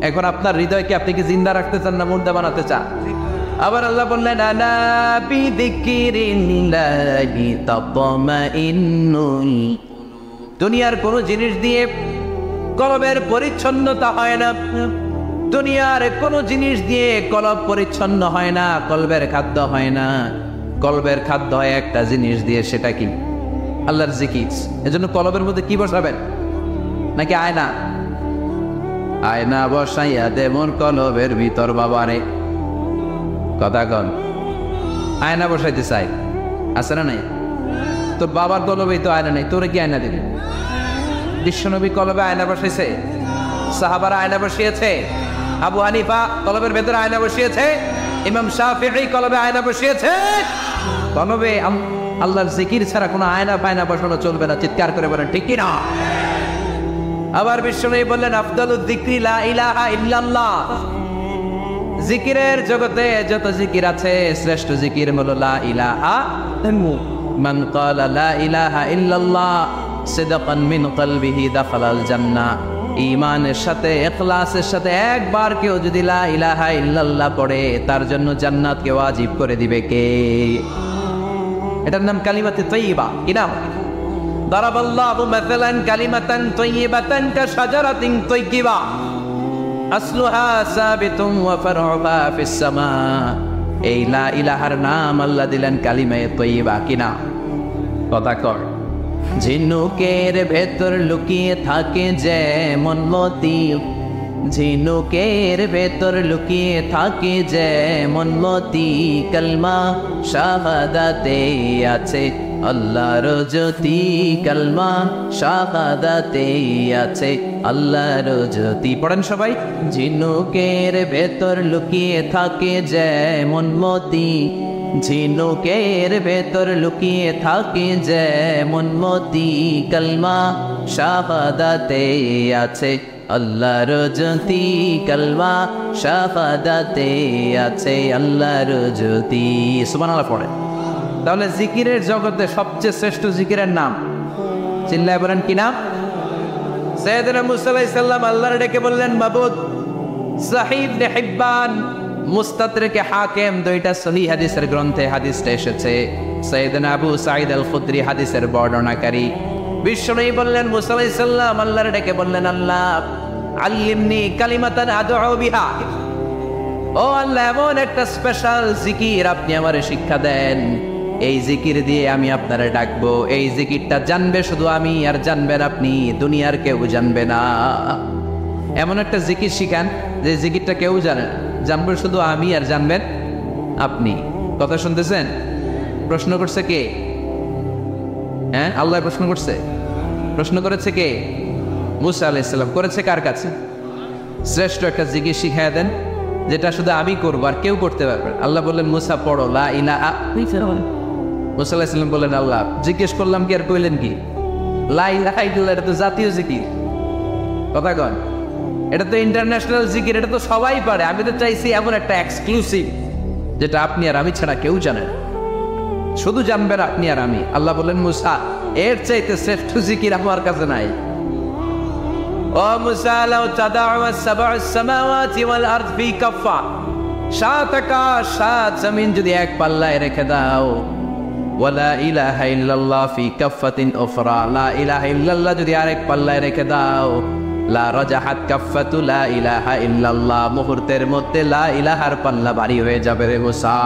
এখন আপনার হৃদয়কে আপনি কি জিন্দা রাখতে চান না মুর্দা বানাতে চান? আবার আল্লাহ বললেন আলা বিযিকরিল্লাহি তাতমাইন্নুল। দুনিয়ার কোন জিনিস দিয়ে কলবের পরিচ্ছন্নতা হয় না, দুনিয়ার কোন জিনিস দিয়ে কলব পরিচ্ছন্ন হয় না, কলবের খাদ্য হয় না। কলবের খাদ্য হয় একটা জিনিস দিয়ে, সেটা কি? আল্লাহর জিকির। এজন্য কলবের মধ্যে কি বসাবেন? নাকি আয়না? আয়না বসাইয়া দেমন কলবের ভিতর বাবারে। কথা কন, আয়না বসাইতে চাই, আছে না নাই? তোর বাবার কলবে তো আয়না নেই, তোরে কি আয়না দিবি? বিশ্বনবী কলবে আয়না বসাইছে, সাহাবারা আয়না বসিয়েছে, আবু হানিফা কলবের ভেতরে আয়না বসিয়েছে, ইমাম শাফিঈ কলবে আয়না বসিয়েছে। কলবে আল্লাহর জিকির ছাড়া কোনো আয়না ফায়না বসানো চলবে না। চিৎকার করে বলেন ঠিক কি না? আবার বিশ্বনবী বললেন আফদালুয যিকরি লা ইলাহা ইল্লাল্লাহ। জিকিরের জগতে যত জিকির আছে শ্রেষ্ঠ জিকির হলো লা ইলাহা ইল্লাল্লাহ। মান ক্বালা লা ইলাহা ইল্লাল্লাহ সিদকান মিন কলবিহি দাখালাল জান্নাহ। ঈমানের সাথে ইখলাসের সাথে একবার কেউ যদি লা ইলাহা ইল্লাল্লাহ পড়ে, তার জন্য জান্নাতকে ওয়াজিব করে দিবে কে? এটার নাম কালিমাতে তাইয়্যিবা। কি নাম? দারাবাল্লাহু মাসালান কালিমাতান তাইয়্যিবাতান কাশাজারাতিন তাইয়্যিবা আসলুহা সাবিতুন ওয়া ফারউহা ফিস সামা। এই লা ইলাহার নাম আল্লাহ দিলেন কালিমায়ে তাইয়্যিবা। কি না? কথা কর। ঝিনুকের ভেতর লুকিয়ে থাকে যেমন মতি, ঝিনুকের ভেতর লুকিয়ে থাকে যেমন মতি, কালমা শাহাদাতে আছে আল্লাহর জ্যোতি, কালমা শাহাদাতে আছে আল্লাহর জ্যোতি। পড়েন সবাই। ঝিনুকের ভেতর লুকিয়ে থাকে যেমন মতি, ঝিনুকের ভেতর লুকিয়ে থাকে যেমন মতি, কালমা শাহাদাতে আছে আল্লাহর জ্যোতি, কালমা শাহাদাতে আছে আল্লাহর জ্যোতি। সুবহানাল্লাহ পড়ে। তাহলে জিকিরের জগতে সবচেয়ে শ্রেষ্ঠ জিকিরের নাম চিল্লায় বলেন কি নাম? সাইয়েদনা মুসা আলাইহিস সালাম আল্লাহর ডেকে বললেন মাবুদ। সহিহ ইবনে হিব্বান, মুস্তাদরিকে হাকিম, দুইটা সহিহ হাদিসের গ্রন্থে হাদিসটা এসেছে। সাইয়েদনা আবু সাঈদ আল খুদরি হাদিসের বর্ণনাকারী। বিশ্বনবী বললেন মুসা আলাইহিস সালাম আল্লাহর ডেকে বললেন আল্লাহ আল্লিমনি কালিমাতান আদউ বিহা। ও আল্লাহ, এমন একটা স্পেশাল জিকির আপনি আমারে শিক্ষা দেন, এই জিকির দিয়ে আমি আপনারে ডাকবো। এই জিকিরটা জানবে শুধু আমি, আর জানবেন আপনি, দুনিয়ার কেউ জানবে না। এমন একটা জিকির শিখান যে জিকিরটা কেউ জানে না, জানবে শুধু আমি আর জানবেন আপনি। কথা শুনতেছেন? প্রশ্ন করছে কে? হ্যাঁ, আল্লাহ প্রশ্ন করছে। প্রশ্ন করেছে কে? মুসা আলাইহিস সালাম। করেছে কার কাছে? শ্রেষ্ঠ একটা জিকির শিখায় দেন যেটা শুধু আমি করবো আর কেউ করতে পারবে। আল্লাহ বললেন মুসা পড়ো লা ইলাহা। মুসা আলাইহিস সালাম বললেন আল্লাহ জিজ্ঞেস করলাম কি আর কইলেন কি? লা ইলাহা ইল্লাল্লাহ, এটা তো জাতীয় জিকির। কথা কন, এটা তো ইন্টারন্যাশনাল জিকির, এটা তো সবাই পারে। আমি তো চাইছি এমন একটা এক্সক্লুসিভ যেটা আপনি আর আমি ছাড়া কেউ জানেন, শুধু জানবেন আপনি আর আমি। আল্লাহ বললেন মুসা এর চাইতে শ্রেষ্ঠ জিকির আমার কাছে নাই। ও মুসা লাউ তাদাউ সাব'আস সামাওয়াতি ওয়াল আরদ ফি কাফা, সাত আকাশ সাত জমিন যদি এক পাল্লায় রেখে দাও, ওয়ালা ইলাহা ইল্লাল্লাহ ফি কাফাতিন উখরা, লা ইলাহা ইল্লাল্লাহ যদি আরেক পাল্লায় রেখে দাও, লা রাজাহাত কাফাতু লা ইলাহা ইল্লাল্লাহ, মুহূর্তের মধ্যে লা ইলাহার পাল্লা ভারী হয়ে যাবে রে মুসা।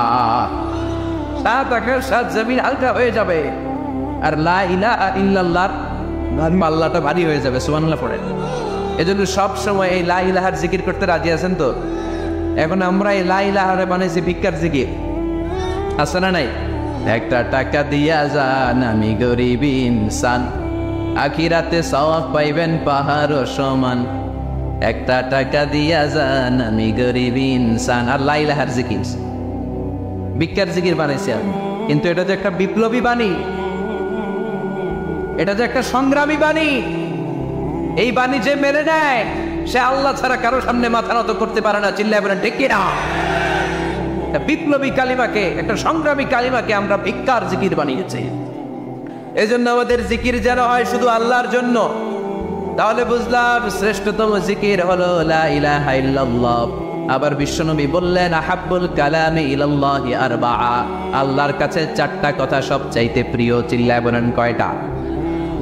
সাত আকাশ সাত জমিন হালকা হয়ে যাবে আর লা ইলাহা ইল্লাল্লাহর পাল্লাটা ভারী হয়ে যাবে। সুবহানাল্লাহ পড়েন। এজন্য সব সময় এই লা ইলাহার জিকির করতে রাজি আছেন তো? এখন আমরা এই লা ইলাহারে বানাইছি ভিক্ষার জিকির, আছে না নাই? একটা টাকা দিয়া যান আমি গরিব ইনসান, আখিরাতে সওয়াব পাইবেন পাহাড় সমান। একটা টাকা দিয়া যান আমি গরিব ইনসান। আর লা ইলাহার জিকির ভিক্ষার জিকির বানাইছি আমি, কিন্তু এটা যে একটা বিপ্লবী বাণী, এটা যে একটা সংগ্রামী বাণী। এই বাণী যে মেনে নেয় সে আল্লাহ ছাড়া কারো সামনে মাথা নত করতে পারে না। চিল্লায় বলেন ঠিক কিনা? বিপ্লবী কালিমাকে, একটা সংগ্রামী কালিমাকে আমরা ভিক্ষার জিকির বানিয়েছি। এই জন্য আমাদের জিকির যেন হয় শুধু আল্লাহর জন্য। তাহলে বুঝলাম শ্রেষ্ঠতম জিকির হলো লা ইলাহা ইল্লাল্লাহ। আবার বিশ্বনবী বললেন আহাব্বুল কালামি ইলাল্লাহি আরবাআ, আল্লাহর কাছে চারটা কথা সবচাইতে প্রিয়। চিল্লায় বলেন কয়টা?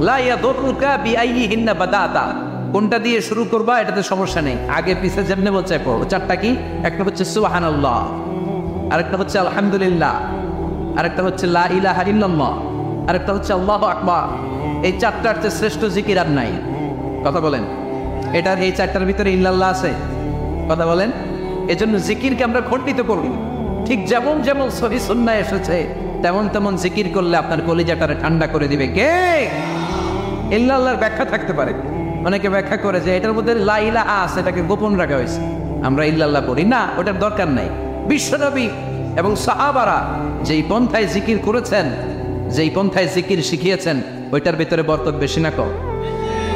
লা ইয়াদুররুকা বিআইয়িহিন্না বাদাতা, কোনটা দিয়ে শুরু করবা এটাতে সমস্যা নেই, আগে পিছে যেমনে বলছে পড়ো। চারটা কি? একটা হচ্ছে সুবহানাল্লাহ, আরেকটা হচ্ছে আলহামদুলিল্লাহ, আরেকটা হচ্ছে লা ইলাহা ইল্লাল্লাহ, আরেকটা হচ্ছে আল্লাহু আকবার। এই চারটার চেয়ে শ্রেষ্ঠ জিকির আর নাই। কথা বলেন, এটার এই চারটার ভিতরে ইল্লাল্লাহ আছে? কথা বলেন। এজন্য জিকিরকে আমরা খণ্ডিত করি। ঠিক যেমন যেমন সহিহ সুন্নাহ এসেছে তেমন তেমন জিকির করলে আপনার কলিজাটারে ঠান্ডা করে দিবে কে? ইল্লাল্লাহর ব্যাখ্যা থাকতে পারে, অনেকে ব্যাখ্যা করে যে এটার মধ্যে লা ইলাহা আছে, এটাকে গোপন রাখা হয়েছে, আমরা ইল্লাল্লাহ পড়ি না, ওটার দরকার নাই। বিশ্বনবী এবং সাহাবারা যেই পন্থায় জিকির করেছেন, যেই পন্থায় জিকির শিখিয়েছেন, ওইটার ভিতরে বরকত বেশি না কম?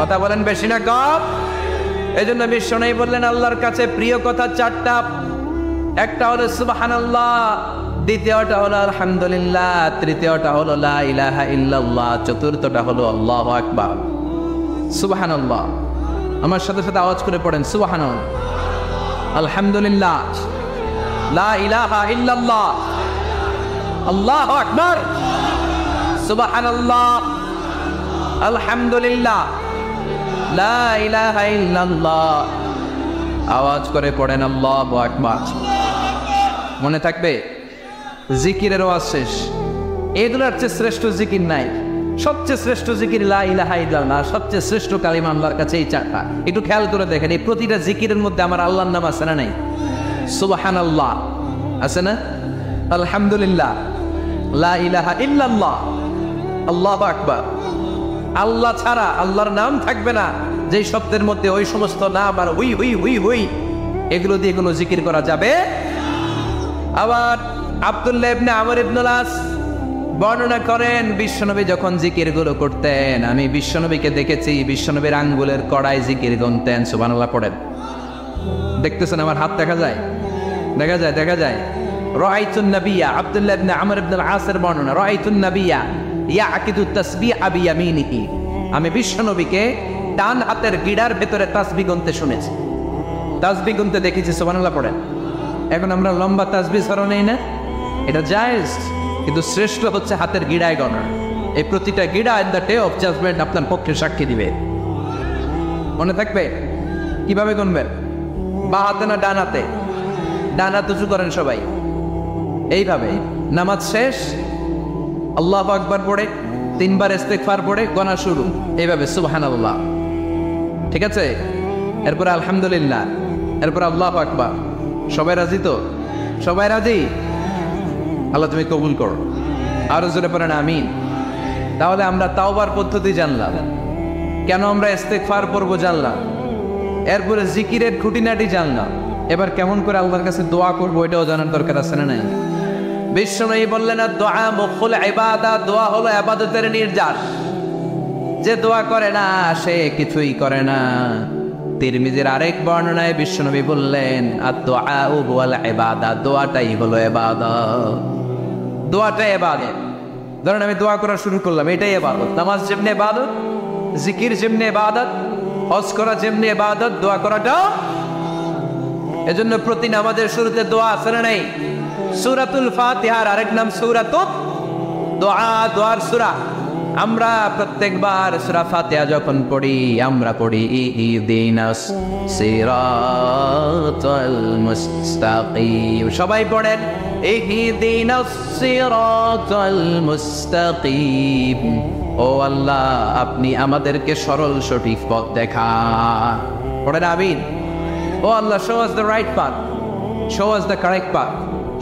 কথা বলেন, বেশি না কম? এই জন্য বিশ্বনবী বললেন আল্লাহর কাছে প্রিয় কথা চারটা। একটা হলো সুবহানাল্লাহ, দ্বিতীয়টা হলো আলহামদুলিল্লাহ, তৃতীয়টা হলো লা ইলাহা ইল্লাল্লাহ, চতুর্থটা হলো আল্লাহু আকবার। সুবহানাল্লাহ, আমার সাথে সাথে আওয়াজ করে পড়েন সুবহানাল্লাহ, আলহামদুলিল্লাহ, লা ইলাহা ইল্লাল্লাহ, আল্লাহু আকবার, সুবহানাল্লাহ, আলহামদুলিল্লাহ, লা ইলাহা ইল্লাল্লাহ। আওয়াজ করে পড়েন আল্লাহু আকবার। মনে থাকবে জিকিরের ওয়াজ শেষ, এগুলোর চেয়ে শ্রেষ্ঠ জিকির নাই। সবচেয়ে শ্রেষ্ঠ জিকির লা ইলাহা ইল্লাল্লাহ, সবচেয়ে শ্রেষ্ঠ কালিমা আল্লাহর কাছে এই চারটা। একটু খেয়াল করে দেখেন, এই প্রতিটা জিকিরের মধ্যে আমার আল্লাহর নাম আছে না নাই? সুবহানাল্লাহ আছে না? আলহামদুলিল্লাহ, লা ইলাহা ইল্লাল্লাহ, আল্লাহু আকবার। আল্লাহ ছাড়া আল্লাহর নাম থাকবে না যেই শব্দের মধ্যে ওই সমস্ত নাম আর হুই হুই হুই হুই এগুলো দিয়ে কোনো জিকির করা যাবে। আবার আব্দুল্লাহ ইবনে আমর ইবনে আস বর্ণনা করেন বিশ্বনবী যখন জিকির গুলো করতেন, আমি বিশ্বনবীকে দেখেছি বিশ্বনবীর আঙ্গুলের কড়াই জিকির গুনতেন। সুবহানাল্লাহ পড়েন। দেখতেছেন আমার হাত দেখা যায়? দেখা যায়, দেখা যায়। রাআইতুন নাবিয়্যা, আব্দুল্লাহ ইবনে আমর ইবনে আস-এর বর্ণনা, রাআইতুন নাবিয়্যা ইয়াকিদু তাসবিহ বিয়ামিনিহি, আমি বিশ্বনবীকে ডান হাতের গিড়ার ভেতরে তাসবিহ গুনতে শুনেছি, তাসবিহ গুনতে দেখেছি। সুবহানাল্লাহ পড়েন। এখন আমরা লম্বা তাসবিহ ছড়া নেই না, এটা জায়েজ, কিন্তু শ্রেষ্ঠ হচ্ছে হাতের গিড়ায় গণা। এই প্রতিটা গিড়া in the day of judgement আপনার পক্ষে সাক্ষী দিবে। মনে থাকবে কিভাবে গুনবেন? বা হাতে না ডান হাতে? ডান হাত উঁচু করেন সবাই এইভাবে। নামাজ শেষ আল্লাহু আকবার পড়ে 3 বার ইস্তিগফার পড়ে গণা শুরু এইভাবে, সুবহানাল্লাহ, ঠিক আছে? এরপরে আলহামদুলিল্লাহ, এরপরে আল্লাহু আকবার। সবাই রাজি তো? সবাই রাজি? আল্লাহ তুমি কবুল করো। আরো জোরে পড়েন আমিন। তাহলে আমরা তাওবার পদ্ধতি জানলাম, কেন আমরা ইস্তিগফার পড়বো জানলাম, এরপরে জিকিরের খুঁটিনাটি জানলাম। এবার কেমন করে আল্লাহর কাছে দোয়া করবো এটাও জানার দরকার আছে না নাই? বিশ্বনবী বললেন দোয়া মুখুল ইবাদত, দোয়া হলো ইবাদতের নির্যাস। যে দোয়া করে না সে কিছুই করে না। তিরমিজির আরেক বর্ণনায় বিশ্বনবী বললেন আদ-দুআ হুয়াল ইবাদত, দোয়াটাই হলো ইবাদত, দোয়াটাই ইবাদত। ধরেন আমি দোয়া করা শুরু করলাম, এটাই ইবাদত। নামাজ যেমনি ইবাদত, জিকির যেমনি ইবাদত, হজ করা যেমনি ইবাদত, দোয়া করাটাও। এজন্য প্রতি নামাজের শুরুতে দোয়া আছে না নাই? সূরাতুল ফাতিহার আরেক নাম সূরাতুদ দোয়া, দোয়ার সূরা। আমরা প্রত্যেকবার সূরা ফাতিহা যখন পড়ি আমরা পড়ি ইহদিনাস সিরাতাল মুস্তাকিম। সবাই পড়েন ইহদিনাস সিরাতাল মুস্তাকিম। ও আল্লাহ আপনি আমাদেরকে সরল সঠিক পথ দেখান। পড়েন আমিন। ও আল্লাহ, show us the right path, show us the correct path,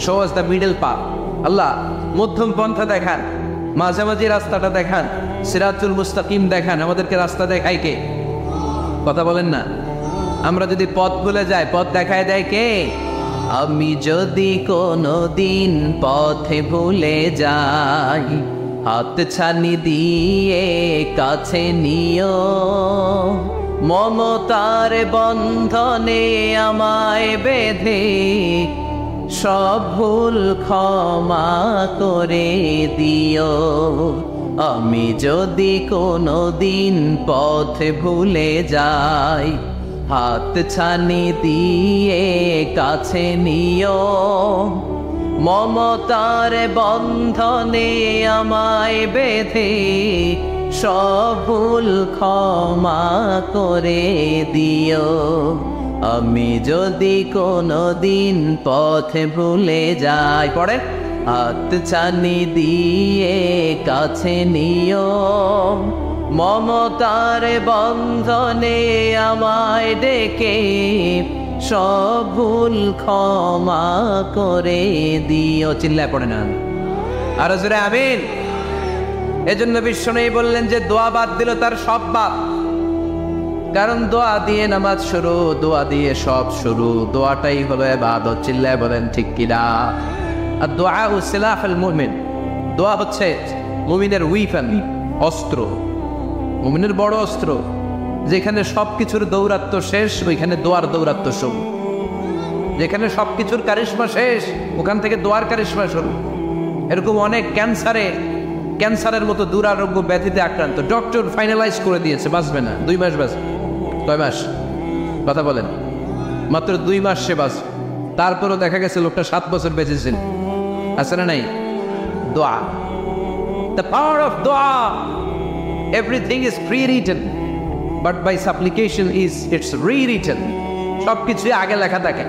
show us the middle path. আল্লাহ মধ্যম পন্থা দেখান, মাঝামাঝি রাস্তাটা দেখান, সিরাতুল মুস্তাকিম দেখান। আমাদেরকে রাস্তা দেখায় কে? কথা বলেন না। আমরা যদি পথ ভুলে যাই পথ দেখায় দেয় কে? আমি যদি কোনোদিন পথে ভুলে যাই হাত ছানি দিয়ে কাছে নিও, মমতার বন্ধনে আমায় বেঁধে সব ভুল ক্ষমা করে দিও। আমি যদি কোনো দিন পথ ভুলে যাই, হাত ছানি দিয়ে কাছে নিও। মমতার বন্ধনে আমায় বেঁধে সব ভুল ক্ষমা করে দিও। আমি যদি কোনো দিন পথে ভুলে যাই, পড়ে হাত ছানি দিয়ে কাছে নিও। মমতার বন্ধনে আমায় ডেকে সব ভুল ক্ষমা করে দিও। চিল্লায় পড়ে না আর জোরে আমিন। এজন্য বিশ্বনবী বললেন যে দোয়া বাদ দিল তার সব বাদ। কারণ দোয়া দিয়ে নামাজ শুরু, দোয়া দিয়ে সব শুরু। দোয়াটাই হলো ইবাদত। চিল্লায় বলেন ঠিক কিনা? আর দোয়া সিলাহুল মুমিন, দোয়া হচ্ছে মুমিনের উইপেন, অস্ত্র, মুমিনের বড় অস্ত্র। যেখানে সবকিছুর দৌরাত্ম্য শেষ, ওইখানে দোয়ার দৌরাত্ম্য শুরু। যেখানে সবকিছুর কারিশমা শেষ, ওখান থেকে দোয়ার কারিশমা শুরু। এরকম অনেক ক্যান্সারের মতো দুরারোগ্য ব্যাধিতে আক্রান্ত, ডক্টর ফাইনালাইজ করে দিয়েছে বাঁচবে না, 2 মাস বাঁচবে। কয় মাস? কথা বলেন। মাত্র 2 মাস সে বাঁচবে। তারপরও দেখা গেছে লোকটা 7 বছর বেঁচেছেন। আছে না নাই? দোয়া, দ্য পাওয়ার অফ দোয়া। Everything is prewritten, but by supplication it's rewritten. সবকিছুই আগে লেখা থাকে।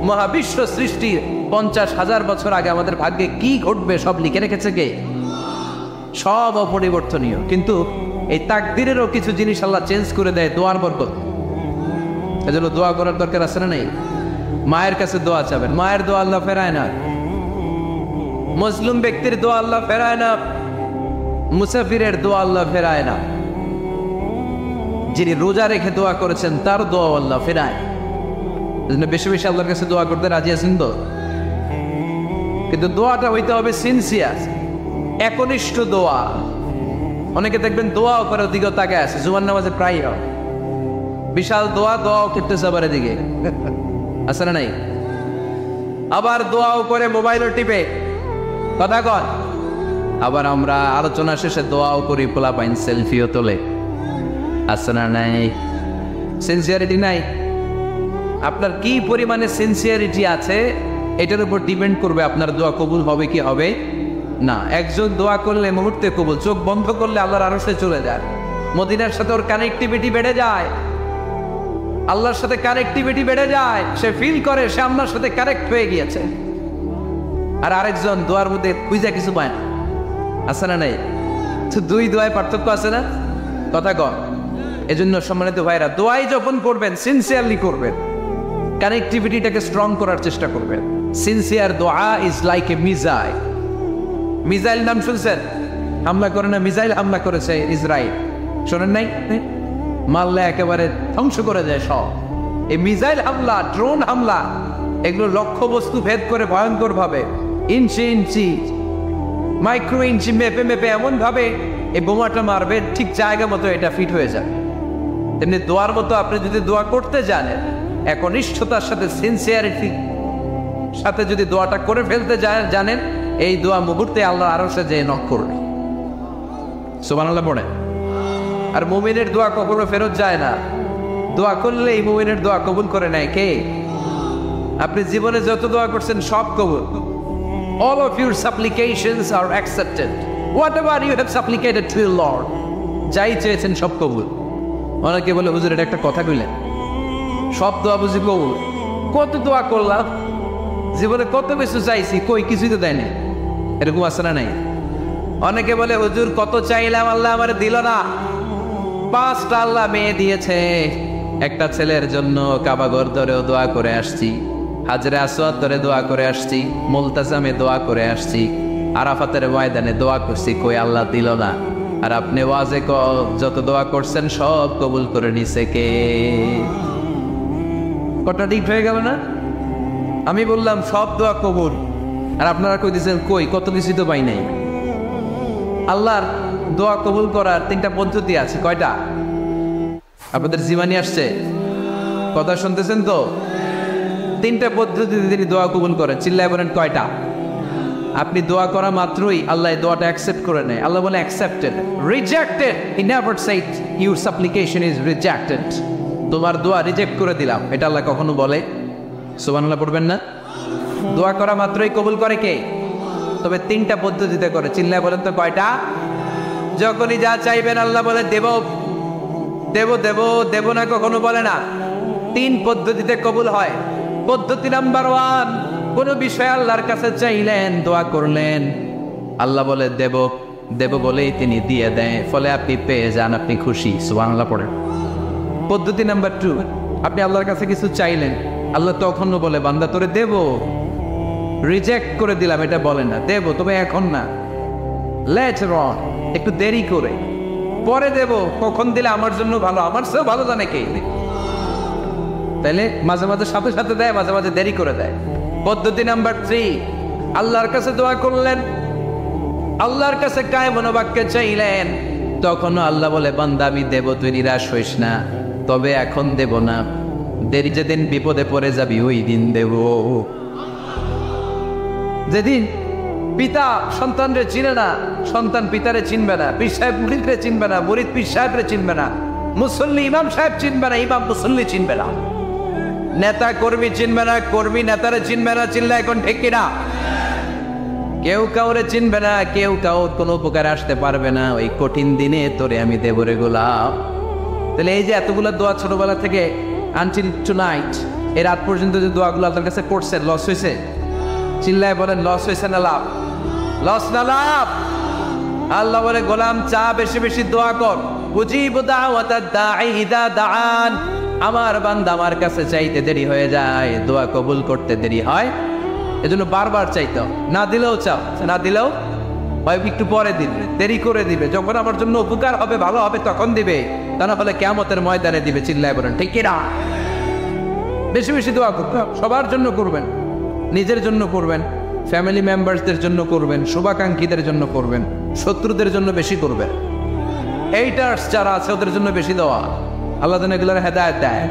মহাবিশ্ব সৃষ্টির 50,000 বছর আগে আমাদের ভাগ্যে কি ঘটবে সব লিখে রেখেছে কে? সব অপরিবর্তনীয়। কিন্তু এই তাকদিরেরও কিছু জিনিস আল্লাহ চেঞ্জ করে দেয় দোয়ার বরকত। এজন্য দোয়া করার দরকার আছে না নাই? মায়ের কাছে দোয়া চাবেন, মায়ের দোয়া আল্লাহ ফেরায় না। মুসলিম ব্যক্তির দোয়া আল্লাহ ফেরায় না। মুসাফিরের দোয়া আল্লাহ ফেরায় না। যিনি রোজা রেখে দোয়া করেছেন তার দোয়া আল্লাহ ফেরায়। এজন্য বেশি বেশি আল্লাহর কাছে দোয়া করতে রাজি আছেন তো? কিন্তু দোয়াটা হইতে হবে সিনসিয়ার, একনিষ্ঠ দোয়া। অনেকে দেখবেন দোয়াও করে ওদিকেও তাকে আছে, জুমার নামাজে প্রায় হয় বিশাল দোয়াও করতেছে আবার এদিকে, আছে না নাই? আবার দোয়াও করে মোবাইলও টিপে, কথা কন। আবার আমরা আলোচনা শেষে দোয়াও করি, পোলা পাইন সেলফিও তোলে, আছে না নাই? সিনসিয়ারিটি নাই। আপনার কি পরিমাণে সিনসিয়ারিটি আছে এটার উপর ডিপেন্ড করবে আপনার দোয়া কবুল হবে কি হবে না। একজন দোয়া করলে মুহূর্তে কবুল, চোখ বন্ধ করলে আল্লাহর আরশে চলে যায়। মদিনার সাথে ওর কানেক্টিভিটি বেড়ে যায়, আল্লাহর সাথে কানেক্টিভিটি বেড়ে যায়। সে ফিল করে সে আল্লাহর সাথে কানেক্ট হয়ে গিয়েছে। আর আরেকজন দোয়ার মধ্যে খুঁজে কিছু পায় না, আছে না নাই? তো 2 দোয়ায় পার্থক্য আছে না? কথা কন। এজন্য সম্মানিত ভাইরা, দোয়াই যখন করবেন সিনসিয়ারলি করবেন, কানেক্টিভিটিটাকে স্ট্রং করার চেষ্টা করবেন। সিনসিয়ার দোয়া is like a missile. Missile নাম শুনছেন? হামলা করে না, মিসাইল হামলা করেছে ইসরায়েল, শোনেন নাই? মারলে একেবারে ধ্বংস করে যায় সব। এই মিসাইল হামলা, ড্রোন হামলা, এগুলো লক্ষ্য বস্তু ভেদ করে ভয়ঙ্কর ভাবে, ইঞ্চি ইঞ্চি, মাইক্রো ইঞ্চি মেপে মেপে এমন ভাবে এই বোমাটা মারবে, ঠিক জায়গা মতো এটা ফিট হয়ে যাবে। তেমনি দোয়ার মতো আপনি যদি দোয়া করতে জানেন, একনিষ্ঠতার সাথে সিনসিয়ারিটি সাথে যদি দোয়াটা করে ফেলতে জানেন, এই দোয়া মুহূর্তে আল্লাহর আরশে যেয়ে নক করবে। সুবহানাল্লাহ পড়ে। আর মুমিনের দোয়া কখনো ফেরত যায় না। দোয়া করলে এই মুমিনের দোয়া কবুল করে নেয় কে? আপনি জীবনে যত দোয়া করছেন সব কবুল। All of your supplications are accepted. Whatever you have supplicated to your Lord, যাই চেয়েছেন সব কবুল। অনেকে বলে হুজুর এটা একটা কথা কইলেন, সব দোয়া বুঝি কবুল? কত দোয়া করলাম, জীবনে কত কিছু চাইছি, কই কিছুই তো দেয়নি। এরকম আছে না নাই? অনেকে বলে হুজুর কত চাইলাম আল্লাহ আমারে দিল না। 5টা আল্লাহ মেয়ে দিয়েছে, একটা ছেলের জন্য কাবাঘর ধরেও দোয়া করে আসছি, হাজরে আসওয়াদ ধরে দোয়া করে আসছি, মুলতাজামে দোয়া করে আসছি, আরাফাতের ময়দানে দোয়া করছি, কই আল্লাহ দিল না। আর আপনি ওয়াজে যত দোয়া করছেন সব কবুল করে নিছে কে? কটা ঠিক হয়ে গেল না? আমি বললাম সব দোয়া কবুল, আর আপনারা কই দিয়েছেন কই কত কিছুই তো পাই নাই। আল্লাহর দোয়া কবুল করার 3টা পদ্ধতি আছে। কয়টা? আপনাদের জিমানি আসছে, কথা শুনতেছেন তো? 3টা পদ্ধতিতে তিনি দোয়া কবুল করেন। চিল্লায় বলেন কয়টা? আপনি দোয়া করা মাত্রই আল্লাহ এই দোয়াটা অ্যাকসেপ্ট করে নেয়। আল্লাহ বলে accepted, rejected he never shed your সাপ্লিকেশন is rejected. তোমার দোয়া রিজেক্ট করে দিলাম, এটা আল্লাহ কখনো বলে? সুবহানাল্লাহ পড়বেন না? দোয়া করা মাত্রই কবুল করে কে? তবে 3টা পদ্ধতিতে করে। চিল্লায় বলেন তো কয়টা? যখনই যা চাইবেন আল্লাহ বলে দেব দেব দেব দেব না, কখনো বলে না। 3 পদ্ধতিতে কবুল হয়। পদ্ধতি নাম্বার 1, কোন বিষয় আল্লাহর কাছে চাইলেন, দোয়া করলেন, আল্লাহ বলে দেব দেব বলেই তিনি দিয়ে দেয়, ফলে আপনি পেয়ে যান, আপনি খুশি। সুবহানাল্লাহ পড়েন। পদ্ধতি নাম্বার 2, আপনি আল্লাহর কাছে কিছু চাইলেন, আল্লাহ তখনও বলে বান্দা তোরে দেব, রিজেক্ট করে দিলাম এটা বলে না, দেব তবে এখন না, লেটার অন, একটু দেরি করে, পরে দেব, কখন দিলে আমার জন্য ভালো, আমার চেয়েও ভালো জানে কে। তাইলে মাঝে মাঝে সাথে সাথে দেয়, মাঝে মাঝে দেরি করে দেয়। পদ্ধতি নাম্বার 3, আল্লাহর কাছে দোয়া করলেন, আল্লাহর কাছে কায় মনোবাক্যে চাইলেন, তখনও আল্লাহ বলে বান্দা আমি দেব, তুই নিরাশ হইস না, তবে এখন দেব না, দেরি যেদিন বিপদে পড়ে যাবি ওই দিন দেব। যেদিন পিতা সন্তানরে চিনে না, সন্তান পিতারে চিনবে না, পীর সাহেব মুরিদরে চিনবে না, মুরিদ পীর সাহেবরে চিনবে না, মুসল্লি ইমাম সাহেব চিনবে না, ইমাম মুসল্লি চিনবে না, নেতা কর্মী চিনবে না, কর্মী নেতারে চিনবে না। চিনলে এখন ঠিক কিনা? কেউ কাউরে চিনবে না, কেউ কাউর কোনো উপকার আসতে পারবে না। ওই কঠিন দিনে তোরে আমি দেব রে গোলাম। তাহলে এই যে এতগুলো দোয়া ছোটবেলা থেকে আনটিল টুনাইট, এই রাত পর্যন্ত যে দোয়াগুলো আপনার কাছে করছে, লস হয়েছে? চিল্লায় বলেন লস হয়েছে না লাভ? লস না লাভ? আল্লাহ বলে গোলাম চা বেশি বেশি দোয়া কর, উজিবু দাওয়াতাদ দাঈ ইযা দাআন। আমার বান্দা আমার কাছে চাইতে দেরি হয়ে যায়, দোয়া কবুল করতে দেরি হয়, এজন্য বারবার চাইতে, না দিলেও চাও, না দিলেও ভাই একটু পরে দিবে, দেরি করে দিবে, যখন আমার জন্য উপকার হবে ভালো হবে তখন দিবে, তা না হলে কিয়ামতের ময়দানে দিবে। চিল্লায় বলেন ঠিক কি না? বেশি বেশি দোয়া করতে হবে, সবার জন্য করবেন, নিজের জন্য করবেন, ফ্যামিলি মেম্বারসদের জন্য করবেন, শুভাকাঙ্ক্ষীদের জন্য করবেন, শত্রুদের জন্য বেশি করবেন, এইটার্স যারা আছে ওদের জন্য বেশি দোয়া। আল্লাহ যেন এগুলোর হেদায়েত দেয়।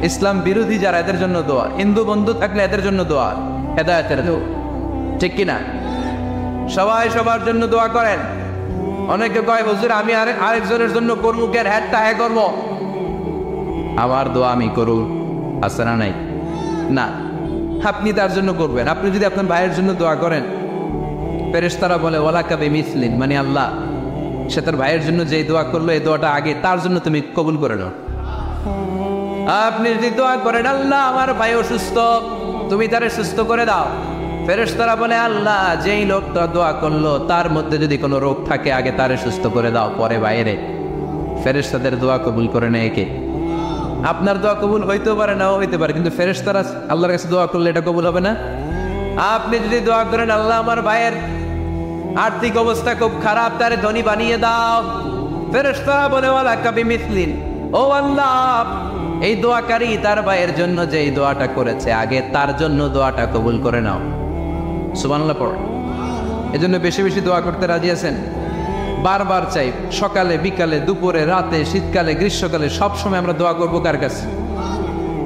ইসলাম বিরোধী যারা এদের জন্য দোয়া, হিন্দু বন্ধু থাকলে এদের জন্য দোয়া, হেদায়েতের দোয়া, ঠিক কিনা? সবাই সবার জন্য দোয়া করেন। অনেকে কয় হুজুর আমি আরেকজনের জন্য করবো, কে হ্যাটটা হ্যাঁ করবো, আমার দোয়া আমি করু, আছে না নাই? না, আপনি তার জন্য করবেন। আপনি যদি আপনার ভাইয়ের জন্য দোয়া করেন, ফেরেশতারা বলে ওয়ালা কাবি মিসলিন, মানে আল্লাহ সে তার ভাইয়ের জন্য যে দোয়া করলো এই দোয়াটা আগে তার জন্য তুমি কবুল করে নাও। আপনি যদি দোয়া করেন আল্লাহ আমার ভাই অসুস্থ, তুমি তারে সুস্থ করে দাও, ফেরেশতারা বলে আল্লাহ যেই লোকটা দোয়া করলো তার মধ্যে যদি কোনো রোগ থাকে আগে তারে সুস্থ করে দাও, পরে বাইরে। ফেরেশতাদের দোয়া কবুল করে নেয় কে? আপনার দোয়া কবুল হইতেও পারে, নাও হইতে পারে, কিন্তু ফেরেশতারা আল্লাহর কাছে দোয়া করলে এটা কবুল হবে না। আপনি যদি দোয়া করেন আল্লাহ আমার ভাইয়ের আর্থিক অবস্থা খুব খারাপ, তারে ধনী বানিয়ে দাও, ফেরেশতারা বলে ওয়ালা কাবি মিসলিন, ও আল্লাহ এই দোয়াকারী তার ভাইয়ের জন্য যে এই দোয়াটা করেছে আগে তার জন্য দোয়াটা কবুল করে নাও। সুবহানাল্লাহ পড়। এজন্য বেশি বেশি দোয়া করতে রাজি আছেন? বারবার চাই, সকালে বিকালে দুপুরে রাতে শীতকালে গ্রীষ্মকালে সব সময় আমরা দোয়া করবো কার কাছে?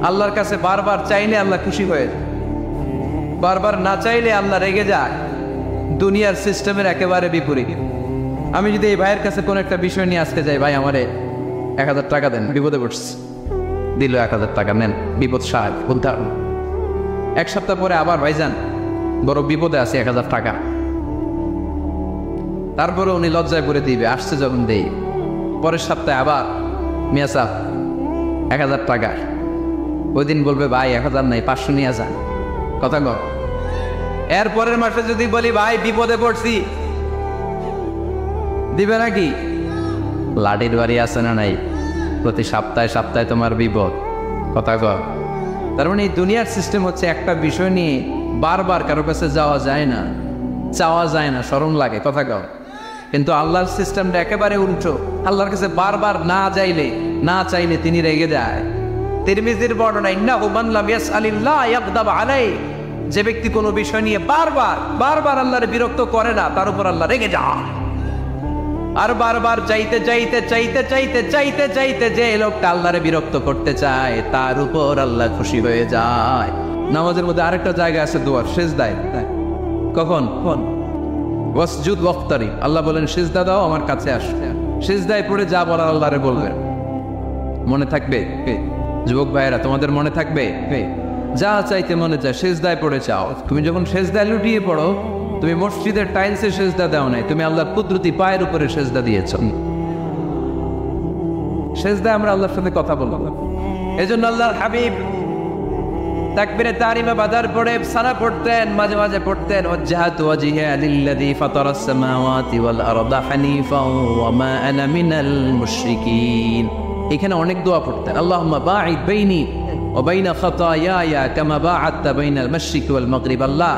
আল্লাহর কাছে। বারবার চাইলে আল্লাহ খুশি হয়ে, বারবার না চাইলে আল্লাহ রেগে যায়। দুনিয়ার সিস্টেমের একেবারে বিপরীত। আমি যদি এই ভাইয়ের কাছে কোনো একটা বিষয় নিয়ে আসতে যাই, ভাই আমারে 1000 টাকা দেন, বিপদে পড়ছি, দিল 1000 টাকা, নেন বিপদ সাহায্য বলতে। 1 সপ্তাহ পরে আবার ভাইজান বড় বিপদে আছে 1000 টাকা, তারপরে উনি লজ্জায় পড়ে দিবে, আসছে যখন দেই। পরের সপ্তাহে আবার মিয়া সাহেব 1000 টাকা, ওই দিন বলবে ভাই 1000 নাই 500 নিয়ে যান, কথা কর। এর পরের মাসে যদি বলি ভাই বিপদে পড়ছি, দিবে নাকি? লাঠির বাড়ি আছে না নাই? প্রতি সপ্তাহে সপ্তাহে তোমার বিপদ, কথা কর। তার মানে এই দুনিয়ার সিস্টেম হচ্ছে একটা বিষয় নিয়ে বারবার কারো কাছে যাওয়া যায় না, চাওয়া যায় না, শরম লাগে, কথা কর। কিন্তু আল্লাহর সিস্টেমটা একেবারে উল্টো। আল্লাহর কাছে বারবার না চাইলে তিনি রেগে যায়। তিরমিজির বর্ণনা, ইন্নাহু মান লাম ইয়াসআলিল্লাহ ইয়াগদাব আলাইহি, যে ব্যক্তি কোনো বিষয় নিয়ে বারবার আল্লাহর বিরক্ত করে না তার উপর আল্লাহ রেগে যায়। আর বারবার চাইতে চাইতে চাইতে চাইতে চাইতে চাইতে যে লোকটা আল্লাহরে বিরক্ত করতে চায় তার উপর আল্লাহ খুশি হয়ে যায়। নামাজের মধ্যে আরেকটা জায়গা আছে দোয়ার, সিজদায়। কখন? ওয়াসজুদ ওয়াক্তারিব, আল্লাহ বলেন সিজদা দাও, আমার কাছে আসো। সিজদায় পড়ে যা বলার আল্লাহরে বলবেন। মনে থাকবে যুবক ভাইয়েরা, তোমাদের মনে থাকবে? যা চাইতে মনে চায় সিজদায় পড়ে চাও। তুমি যখন সিজদায় লুটিয়ে পড়ো, তুমি মসজিদের টাইলসে সিজদা দাও নাই, তুমি আল্লাহর কুদরতি পায়ের উপরে সিজদা দিয়েছো। সিজদায় আমরা আল্লাহর সাথে কথা বলবো। এজন্য আল্লাহর হাবিব তাকবীরে তাহরিমা বাজার পড়ে সানা পড়তেন, মাঝে মাঝে পড়তেন ওয়াজহাতু ওয়াজহিয়া লিল্লাযী ফাতারাস সামাওয়াতি ওয়াল আরদা হানিফাও ওয়া মা আনা মিনাল মুশরিকিন। এখানে অনেক দোয়া পড়তেন। আল্লাহুম্মা বাঈদ বাইনি ওয়া বাইনা খাতায়ায়া কামা বাআদতা বাইনাল মাশরিকি ওয়াল মাগরিব। আল্লাহ,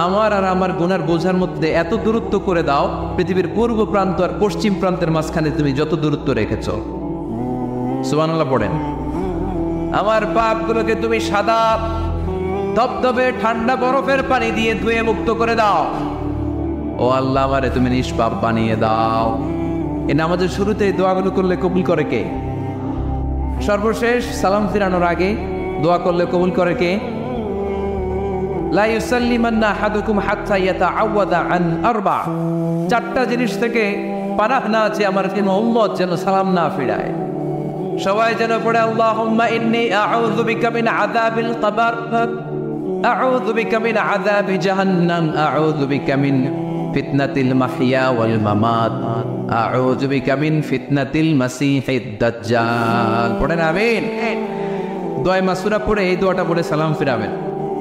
আমার আর আমার গুনার বোঝার মধ্যে এত দূরত্ব করে দাও, পৃথিবীর পূর্ব প্রান্ত আর পশ্চিম প্রান্তের মাঝখানে তুমি যত দূরত্ব রেখেছো। সুবহানাল্লাহ পড়েন। আমার পাপগুলোকে তুমি সাদা ধবধবে ঠান্ডা বরফের পানি দিয়ে ধুয়ে মুক্ত করে দাও। ও আল্লাহ, আমারে তুমি নিষ্পাপ বানিয়ে দাও। এই নামাজের শুরুতে এই দোয়াগুলো করলে কবুল করে কে? সর্বশেষ সালাম ফিরানোর আগে দোয়া করলে কবুল করে কে? লা ইউসাল্লিমান্না আহাদুকুম হাত্তা ইয়াতাআওয়াদা আন আরবা। চারটা জিনিস থেকে পানাহ না আছে আমার কোন উম্মত যেন সালাম না ফিরায়। সবাই যেন পড়ে আল্লাহুম্মা ইন্নী আউযু বিকা মিন আযাবিল কবর, আউযু বিকা মিন আযাবি জাহান্নাম, আউযু বিকা মিন ফিতনাতিল মাহইয়া ওয়াল মামাত, আউযু বিকা মিন ফিতনাতিল মাসিহিদ দাজ্জাল। পড়েন আমিন। দোয়া মাসুরা পড়ে এই দোয়াটা পড়ে সালাম ফিরাবেন।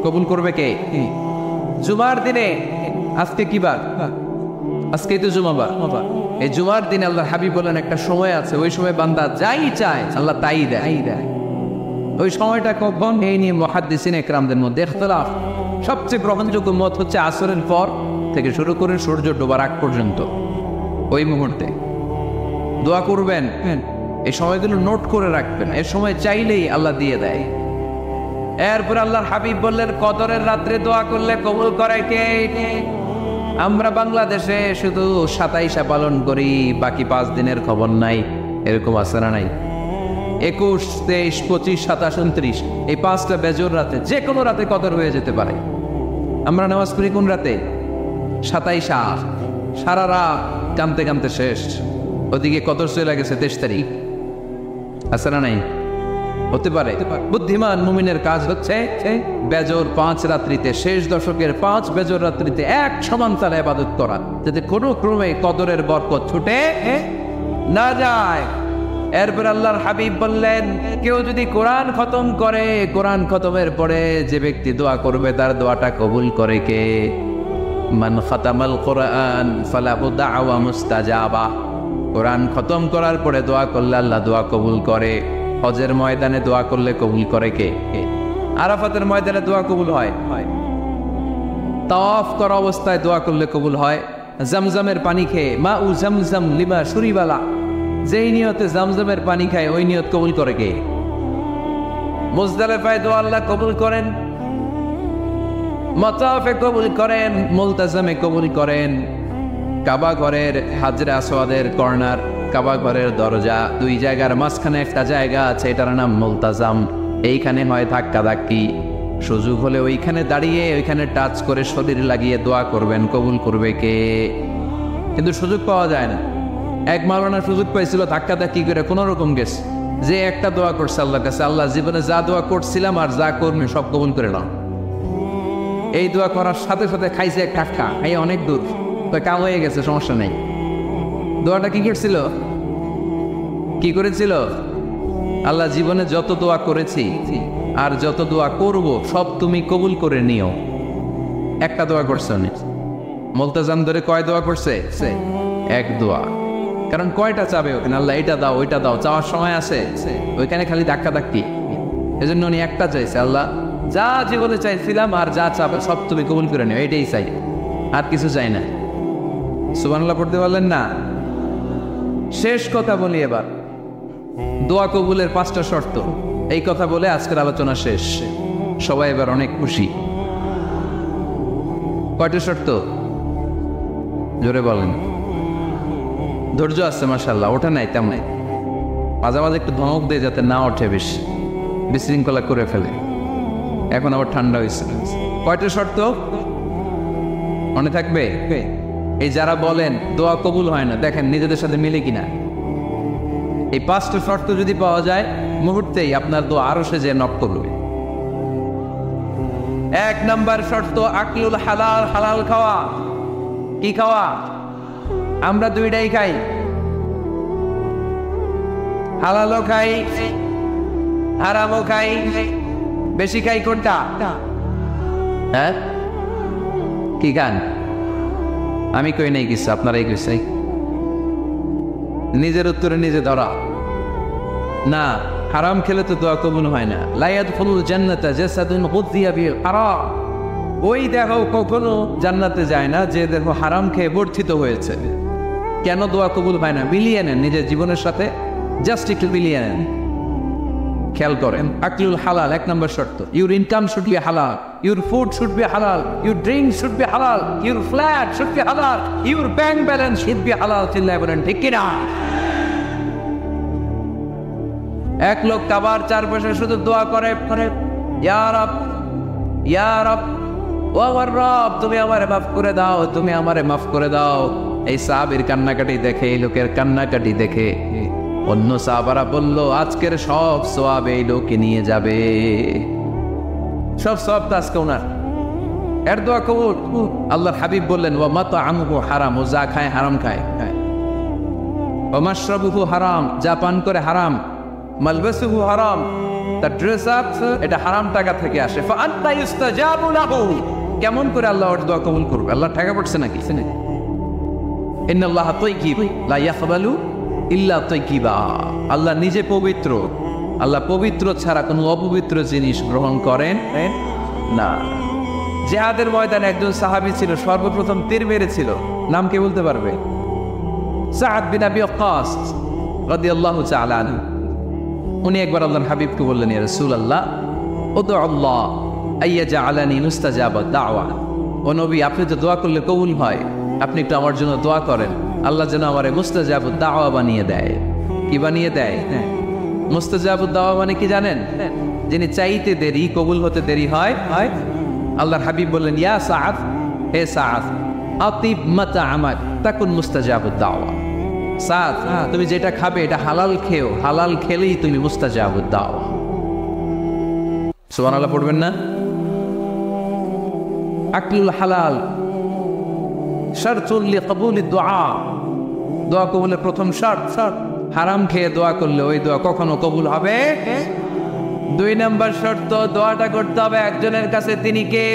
কবুল করবে কে? জুমার দিনে, আজকে কি বার? আজকেই তো জুমাবার। এই জুমার দিনে আল্লাহ হাবিব বলেন একটা সময় আছে, ওই সময় বান্দা যাই চায় আল্লাহ তাই দেয়। ওই সময়টা কখন? এই নিয়ে মুহাদ্দিসিন ইকরামদের মধ্যে ইখতিলাফ। সবচেয়ে গ্রহণযোগ্য মত হচ্ছে আসরের পর থেকে শুরু করে সূর্য ডোবার আগ পর্যন্ত। ওই মুহূর্তে দোয়া করবেন, এই সময়গুলো নোট করে রাখবেন। এই সময় চাইলেই আল্লাহ দিয়ে দেয়। এরপর আল্লাহর হাবিব বললেন কদরের রাত্রে দোয়া করলে কবুল করে কে? আমরা বাংলাদেশে শুধু 27 পালন করি, বাকি 5 দিনের খবর নাই। এরকম আছে না নাই? 21, 23, 25, 27, 29 এই 5টা বেজোর রাতে, যে কোনো রাতে কদর হয়ে যেতে পারে। আমরা নামাজ পড়ি কোন রাতে? 27। সারা রাত কামতে কামতে শেষ, ওদিকে কদর চলে গেছে 23 তারিখ। আছে না নাই? হতে পারে। বুদ্ধিমান মুমিনের কাজ হচ্ছে বেজর 5 রাত্রিতে, শেষ দশকের 5 বেজর রাত্রিতে এক সমান তালে ইবাদত করা, যাতে কোনো ক্রমে কদরের বরকত ছুটে না যায়। এরপর আল্লাহর হাবিব বললেন কেউ যদি কোরআন খতম করে, কোরআন খতমের পরে যে ব্যক্তি দোয়া করবে তার দোয়াটা কবুল করে কে? মান খাতামাল কোরআন ফালাহু দাওয়া মুস্তাজাবা। কোরআন খতম করার পরে দোয়া করলে আল্লাহ দোয়া কবুল করে। হজের ময়দানে দোয়া করলে কবুল করে কে? আরাফাতের ময়দানে দোয়া কবুল হয়। তাওয়াফ করা অবস্থায় দোয়া করলে কবুল হয়। জামজামের পানি খেয়ে মা উ জামজাম লিমা শুরিবালা, যেই নিয়তে জামজামের পানি খায় ওই নিয়ত কবুল করে কে? মুজদালিফায় দোয়া আল্লাহ কবুল করেন, মাতাফে কবুল করেন, মুলতাজামে কবুল করেন। কাবা ঘরের হাজরে আসওয়াদের কর্নার, কাবা ঘরের দরজা, 2 জায়গার মাঝখানে একটা জায়গা আছে, এটার নাম মুলতাজাম। এইখানে হয় ধাক্কা ধাক্কি, সুযোগ হলে ওইখানে দাঁড়িয়ে ওইখানে টাচ করে শরীর লাগিয়ে দোয়া করবেন, কবুল করবে কে? কিন্তু সুযোগ পাওয়া যায় না। এক মাওলানা সুযোগ পাইছিল ধাক্কা ধাক্কি করে কোন রকম গেছে, যে একটা দোয়া করছে আল্লাহর কাছে, আল্লাহ জীবনে যা দোয়া করছিলাম আর যা করবে সব কবুল করে নাও। এই দোয়া করার সাথে সাথে খাইছে এক ধাক্কা, খাইয়ে অনেক দূর, তো কাম হয়ে গেছে, সমস্যা নেই। দোয়াটা কি করছিল? কি করেছিল? আল্লাহ জীবনে যত দোয়া করেছি আর যত দোয়া করব সব তুমি কবুল করে নিও। একটা দোয়া করছে না। মুলতাজাম ধরে কয় দোয়া করছে? এক দোয়া। কারণ কয়টা চাবে ওখানে? আল্লাহ এটা দাও ওইটা দাও, চাওয়ার সময় আছে? ওইখানে খালি ধাক্কা ধাক্কি। এজন্য উনি একটা চাইছে, আল্লাহ যা জীবনে চাইছিলাম আর যা চাবে সব তুমি কবুল করে নিও, এটাই চাই, আর কিছু চাই না। সুবহানাল্লাহ পড়তে পারলেন না? শেষ কথা বলি এবার, দোয়া কবুলের 5টা শর্ত। এই কথা বলে আজকের আলোচনা শেষ। সবাই এবার অনেক খুশি। কয়টা শর্ত? জোরে বলেন। ধৈর্য আছে মাশাআল্লাহ, ওঠে নাই তেমন, মাঝে মাঝে একটু ধমক দেয় যাতে না ওঠে, বেশি বিশৃঙ্খলা করে ফেলে। এখন আবার ঠান্ডা হয়েছে। কয়টা শর্ত মনে থাকবে? এই যারা বলেন দোয়া কবুল হয় না, দেখেন নিজেদের সাথে মিলে কিনা। এই 5টা শর্ত যদি পাওয়া যায়, মুহূর্তেই আপনার দোয়া আরশে যে নক করবে। 1 নাম্বার শর্ত আকলুল হালাল, হালাল খাওয়া। কি খাওয়া? আমরা দুইটাই খাই, হালালও খাই হারামও খাই। বেশি খাই কোনটা? হ্যাঁ, কি খান? আমি কই নাই কিছু, আপনারাই কইছে। নিজের উত্তরে নিজে ধরা না। হারাম খেলে তো দোয়া কবুল হয় না। লা ইয়াদখুলুল জান্নাতা জাসাদুন গুযিয়া বিল হারাম। ওই দেখো কখনো জান্নাতে যায় না যে দেখো হারাম খেয়ে বর্ধিত হয়েছে। কেন দোয়া কবুল হয় না? মিলিয়ে নেন নিজের জীবনের সাথে, জাস্ট একটু মিলিয়ে নেন, খেয়াল করেন। আকলুল হালাল 1 নম্বর শর্ত। ইউর ইনকাম শুড বি হালাল, ইউর ফুড শুড বি হালাল, ইউর ড্রিঙ্ক শুড বি হালাল, ইউর ফ্ল্যাট শুড বি হালাল, your bank balance should be হালাল। চিল্লায় বলেন ঠিক কিনা? এক লোক কাবার চারপাশে শুধু দোয়া করে, ইয়া রব, ইয়া রব, ও আমার রব, তুমি আমারে মাফ করে দাও, তুমি আমারে মাফ করে দাও। এই সাহাবীর কান্নাকাটি দেখে, এই লোকের কান্নাকাটি দেখে অন্য সাহাবারা বলল, আজকের সব সওয়াব এই লোকে নিয়ে যাবে, সব সওয়াব তো আজকে ওনার। এর দোয়া কবুল। আল্লাহর হাবিব বললেন, ওয়া মাতআমুহু হারাম, ও যা খায় হারাম খায়। ওয়া মাশরাবুহু হারাম, যা পান করে হারাম। মালবাসুহু হারাম, তার ড্রেস আপ এটা হারাম টাকা থেকে আসে। ফাআন্তা ইউস্তাজাবু লাহু, কেমন করে আল্লাহ ওর দোয়া কবুল করবে? আল্লাহ টাকা পড়ছে নাকি? ইন্নাল্লাহা তাইয়্যিব লা ইয়াকবালু ইল্লা তাইয়্যিবা। আল্লাহ নিজে পবিত্র, আল্লাহ পবিত্র ছাড়া কোনো অপবিত্র জিনিস গ্রহণ করেন না। জিহাদের ময়দানে একজন সাহাবী ছিল, সর্বপ্রথম তীর মেরেছিল। নাম কে বলতে পারবে? সাআদ বিন আবি ওয়াক্কাস রাদিয়াল্লাহু তাআলা আনহু। উনি একবার আল্লাহর হাবিবকে বললেন, ইয়া রাসূলুল্লাহ, উদউ আল্লাহ আইয়াজআলানি মুস্তাজাবা দাওয়া। ও নবী, আপনি তো দোয়া করলে কবুল হয়, আপনি একটু আমার জন্য দোয়া করেন, আল্লাহ যেন আমারে মুস্তাজাবু দাওয়া বানিয়ে দেয়। কি বানিয়ে দেয়? মুস্তাজাবু দাওয়া মানে কি জানেন? যিনি চাইতে দেরি, কবুল হতে দেরি হয়। আল্লাহর হাবিব বললেন, ইয়া সাআদ, হে সাআদ, আতিব মাতআমাক তাকুন মুস্তাজাবু দাওয়া। সাআদ, তুমি যেটা খাবে এটা হালাল খেও, হালাল খেলেই তুমি মুস্তাজাবু দাওয়া। সুবহানাল্লাহ পড়বেন না? আকলুল হালাল শারতুল লিকবুলিদ দুআ, দোয়া কবুলের প্রথম শর্ত। হারাম খেয়ে দোয়া করলে ওই দোয়া কখনো কবুল হবে। 2 নম্বর শর্ত, দোয়াটা করতে হবে একজনের কাছে, তিনি কে?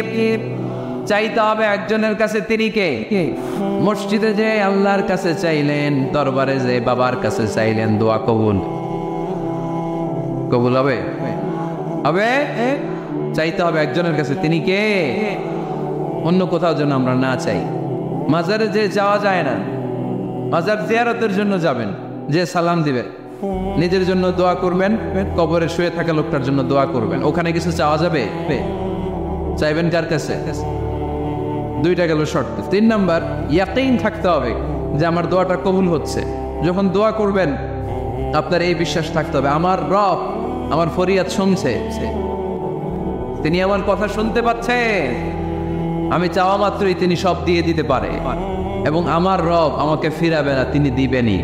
চাইতে হবে একজনের কাছে, তিনি কে? মসজিদে যে আল্লাহর কাছে চাইলেন, দরবারে যে বাবার কাছে চাইলেন, দোয়া কবুল কবুল হবে? হবে। চাইতে হবে একজনের কাছে, তিনি কে? অন্য কোথাও যেন আমরা না চাই। মাজারে যে যাওয়া যায় না, মাজার জিয়ারতের জন্য যাবেন, যে সালাম দিবেন, নিজের জন্য দোয়া করবেন, কবরে শুয়ে থাকা লোকটার জন্য দোয়া করবেন। ওখানে কিছু চাওয়া যাবে? চাইবেন কার কাছে? 2টা গেল শর্ত। 3 নাম্বার, ইয়াকিন থাকতে হবে যে আমার দোয়াটা কবুল হচ্ছে। যখন দোয়া করবেন আপনার এই বিশ্বাস থাকতে হবে, আমার রব আমার ফরিয়াদ শুনছে, তিনি আমার কথা শুনতে পাচ্ছেন, আমি চাওয়া মাত্রই তিনি সব দিয়ে দিতে পারে, এবং আমার রব আমাকে ফিরাবে না, তিনি দিবেনই।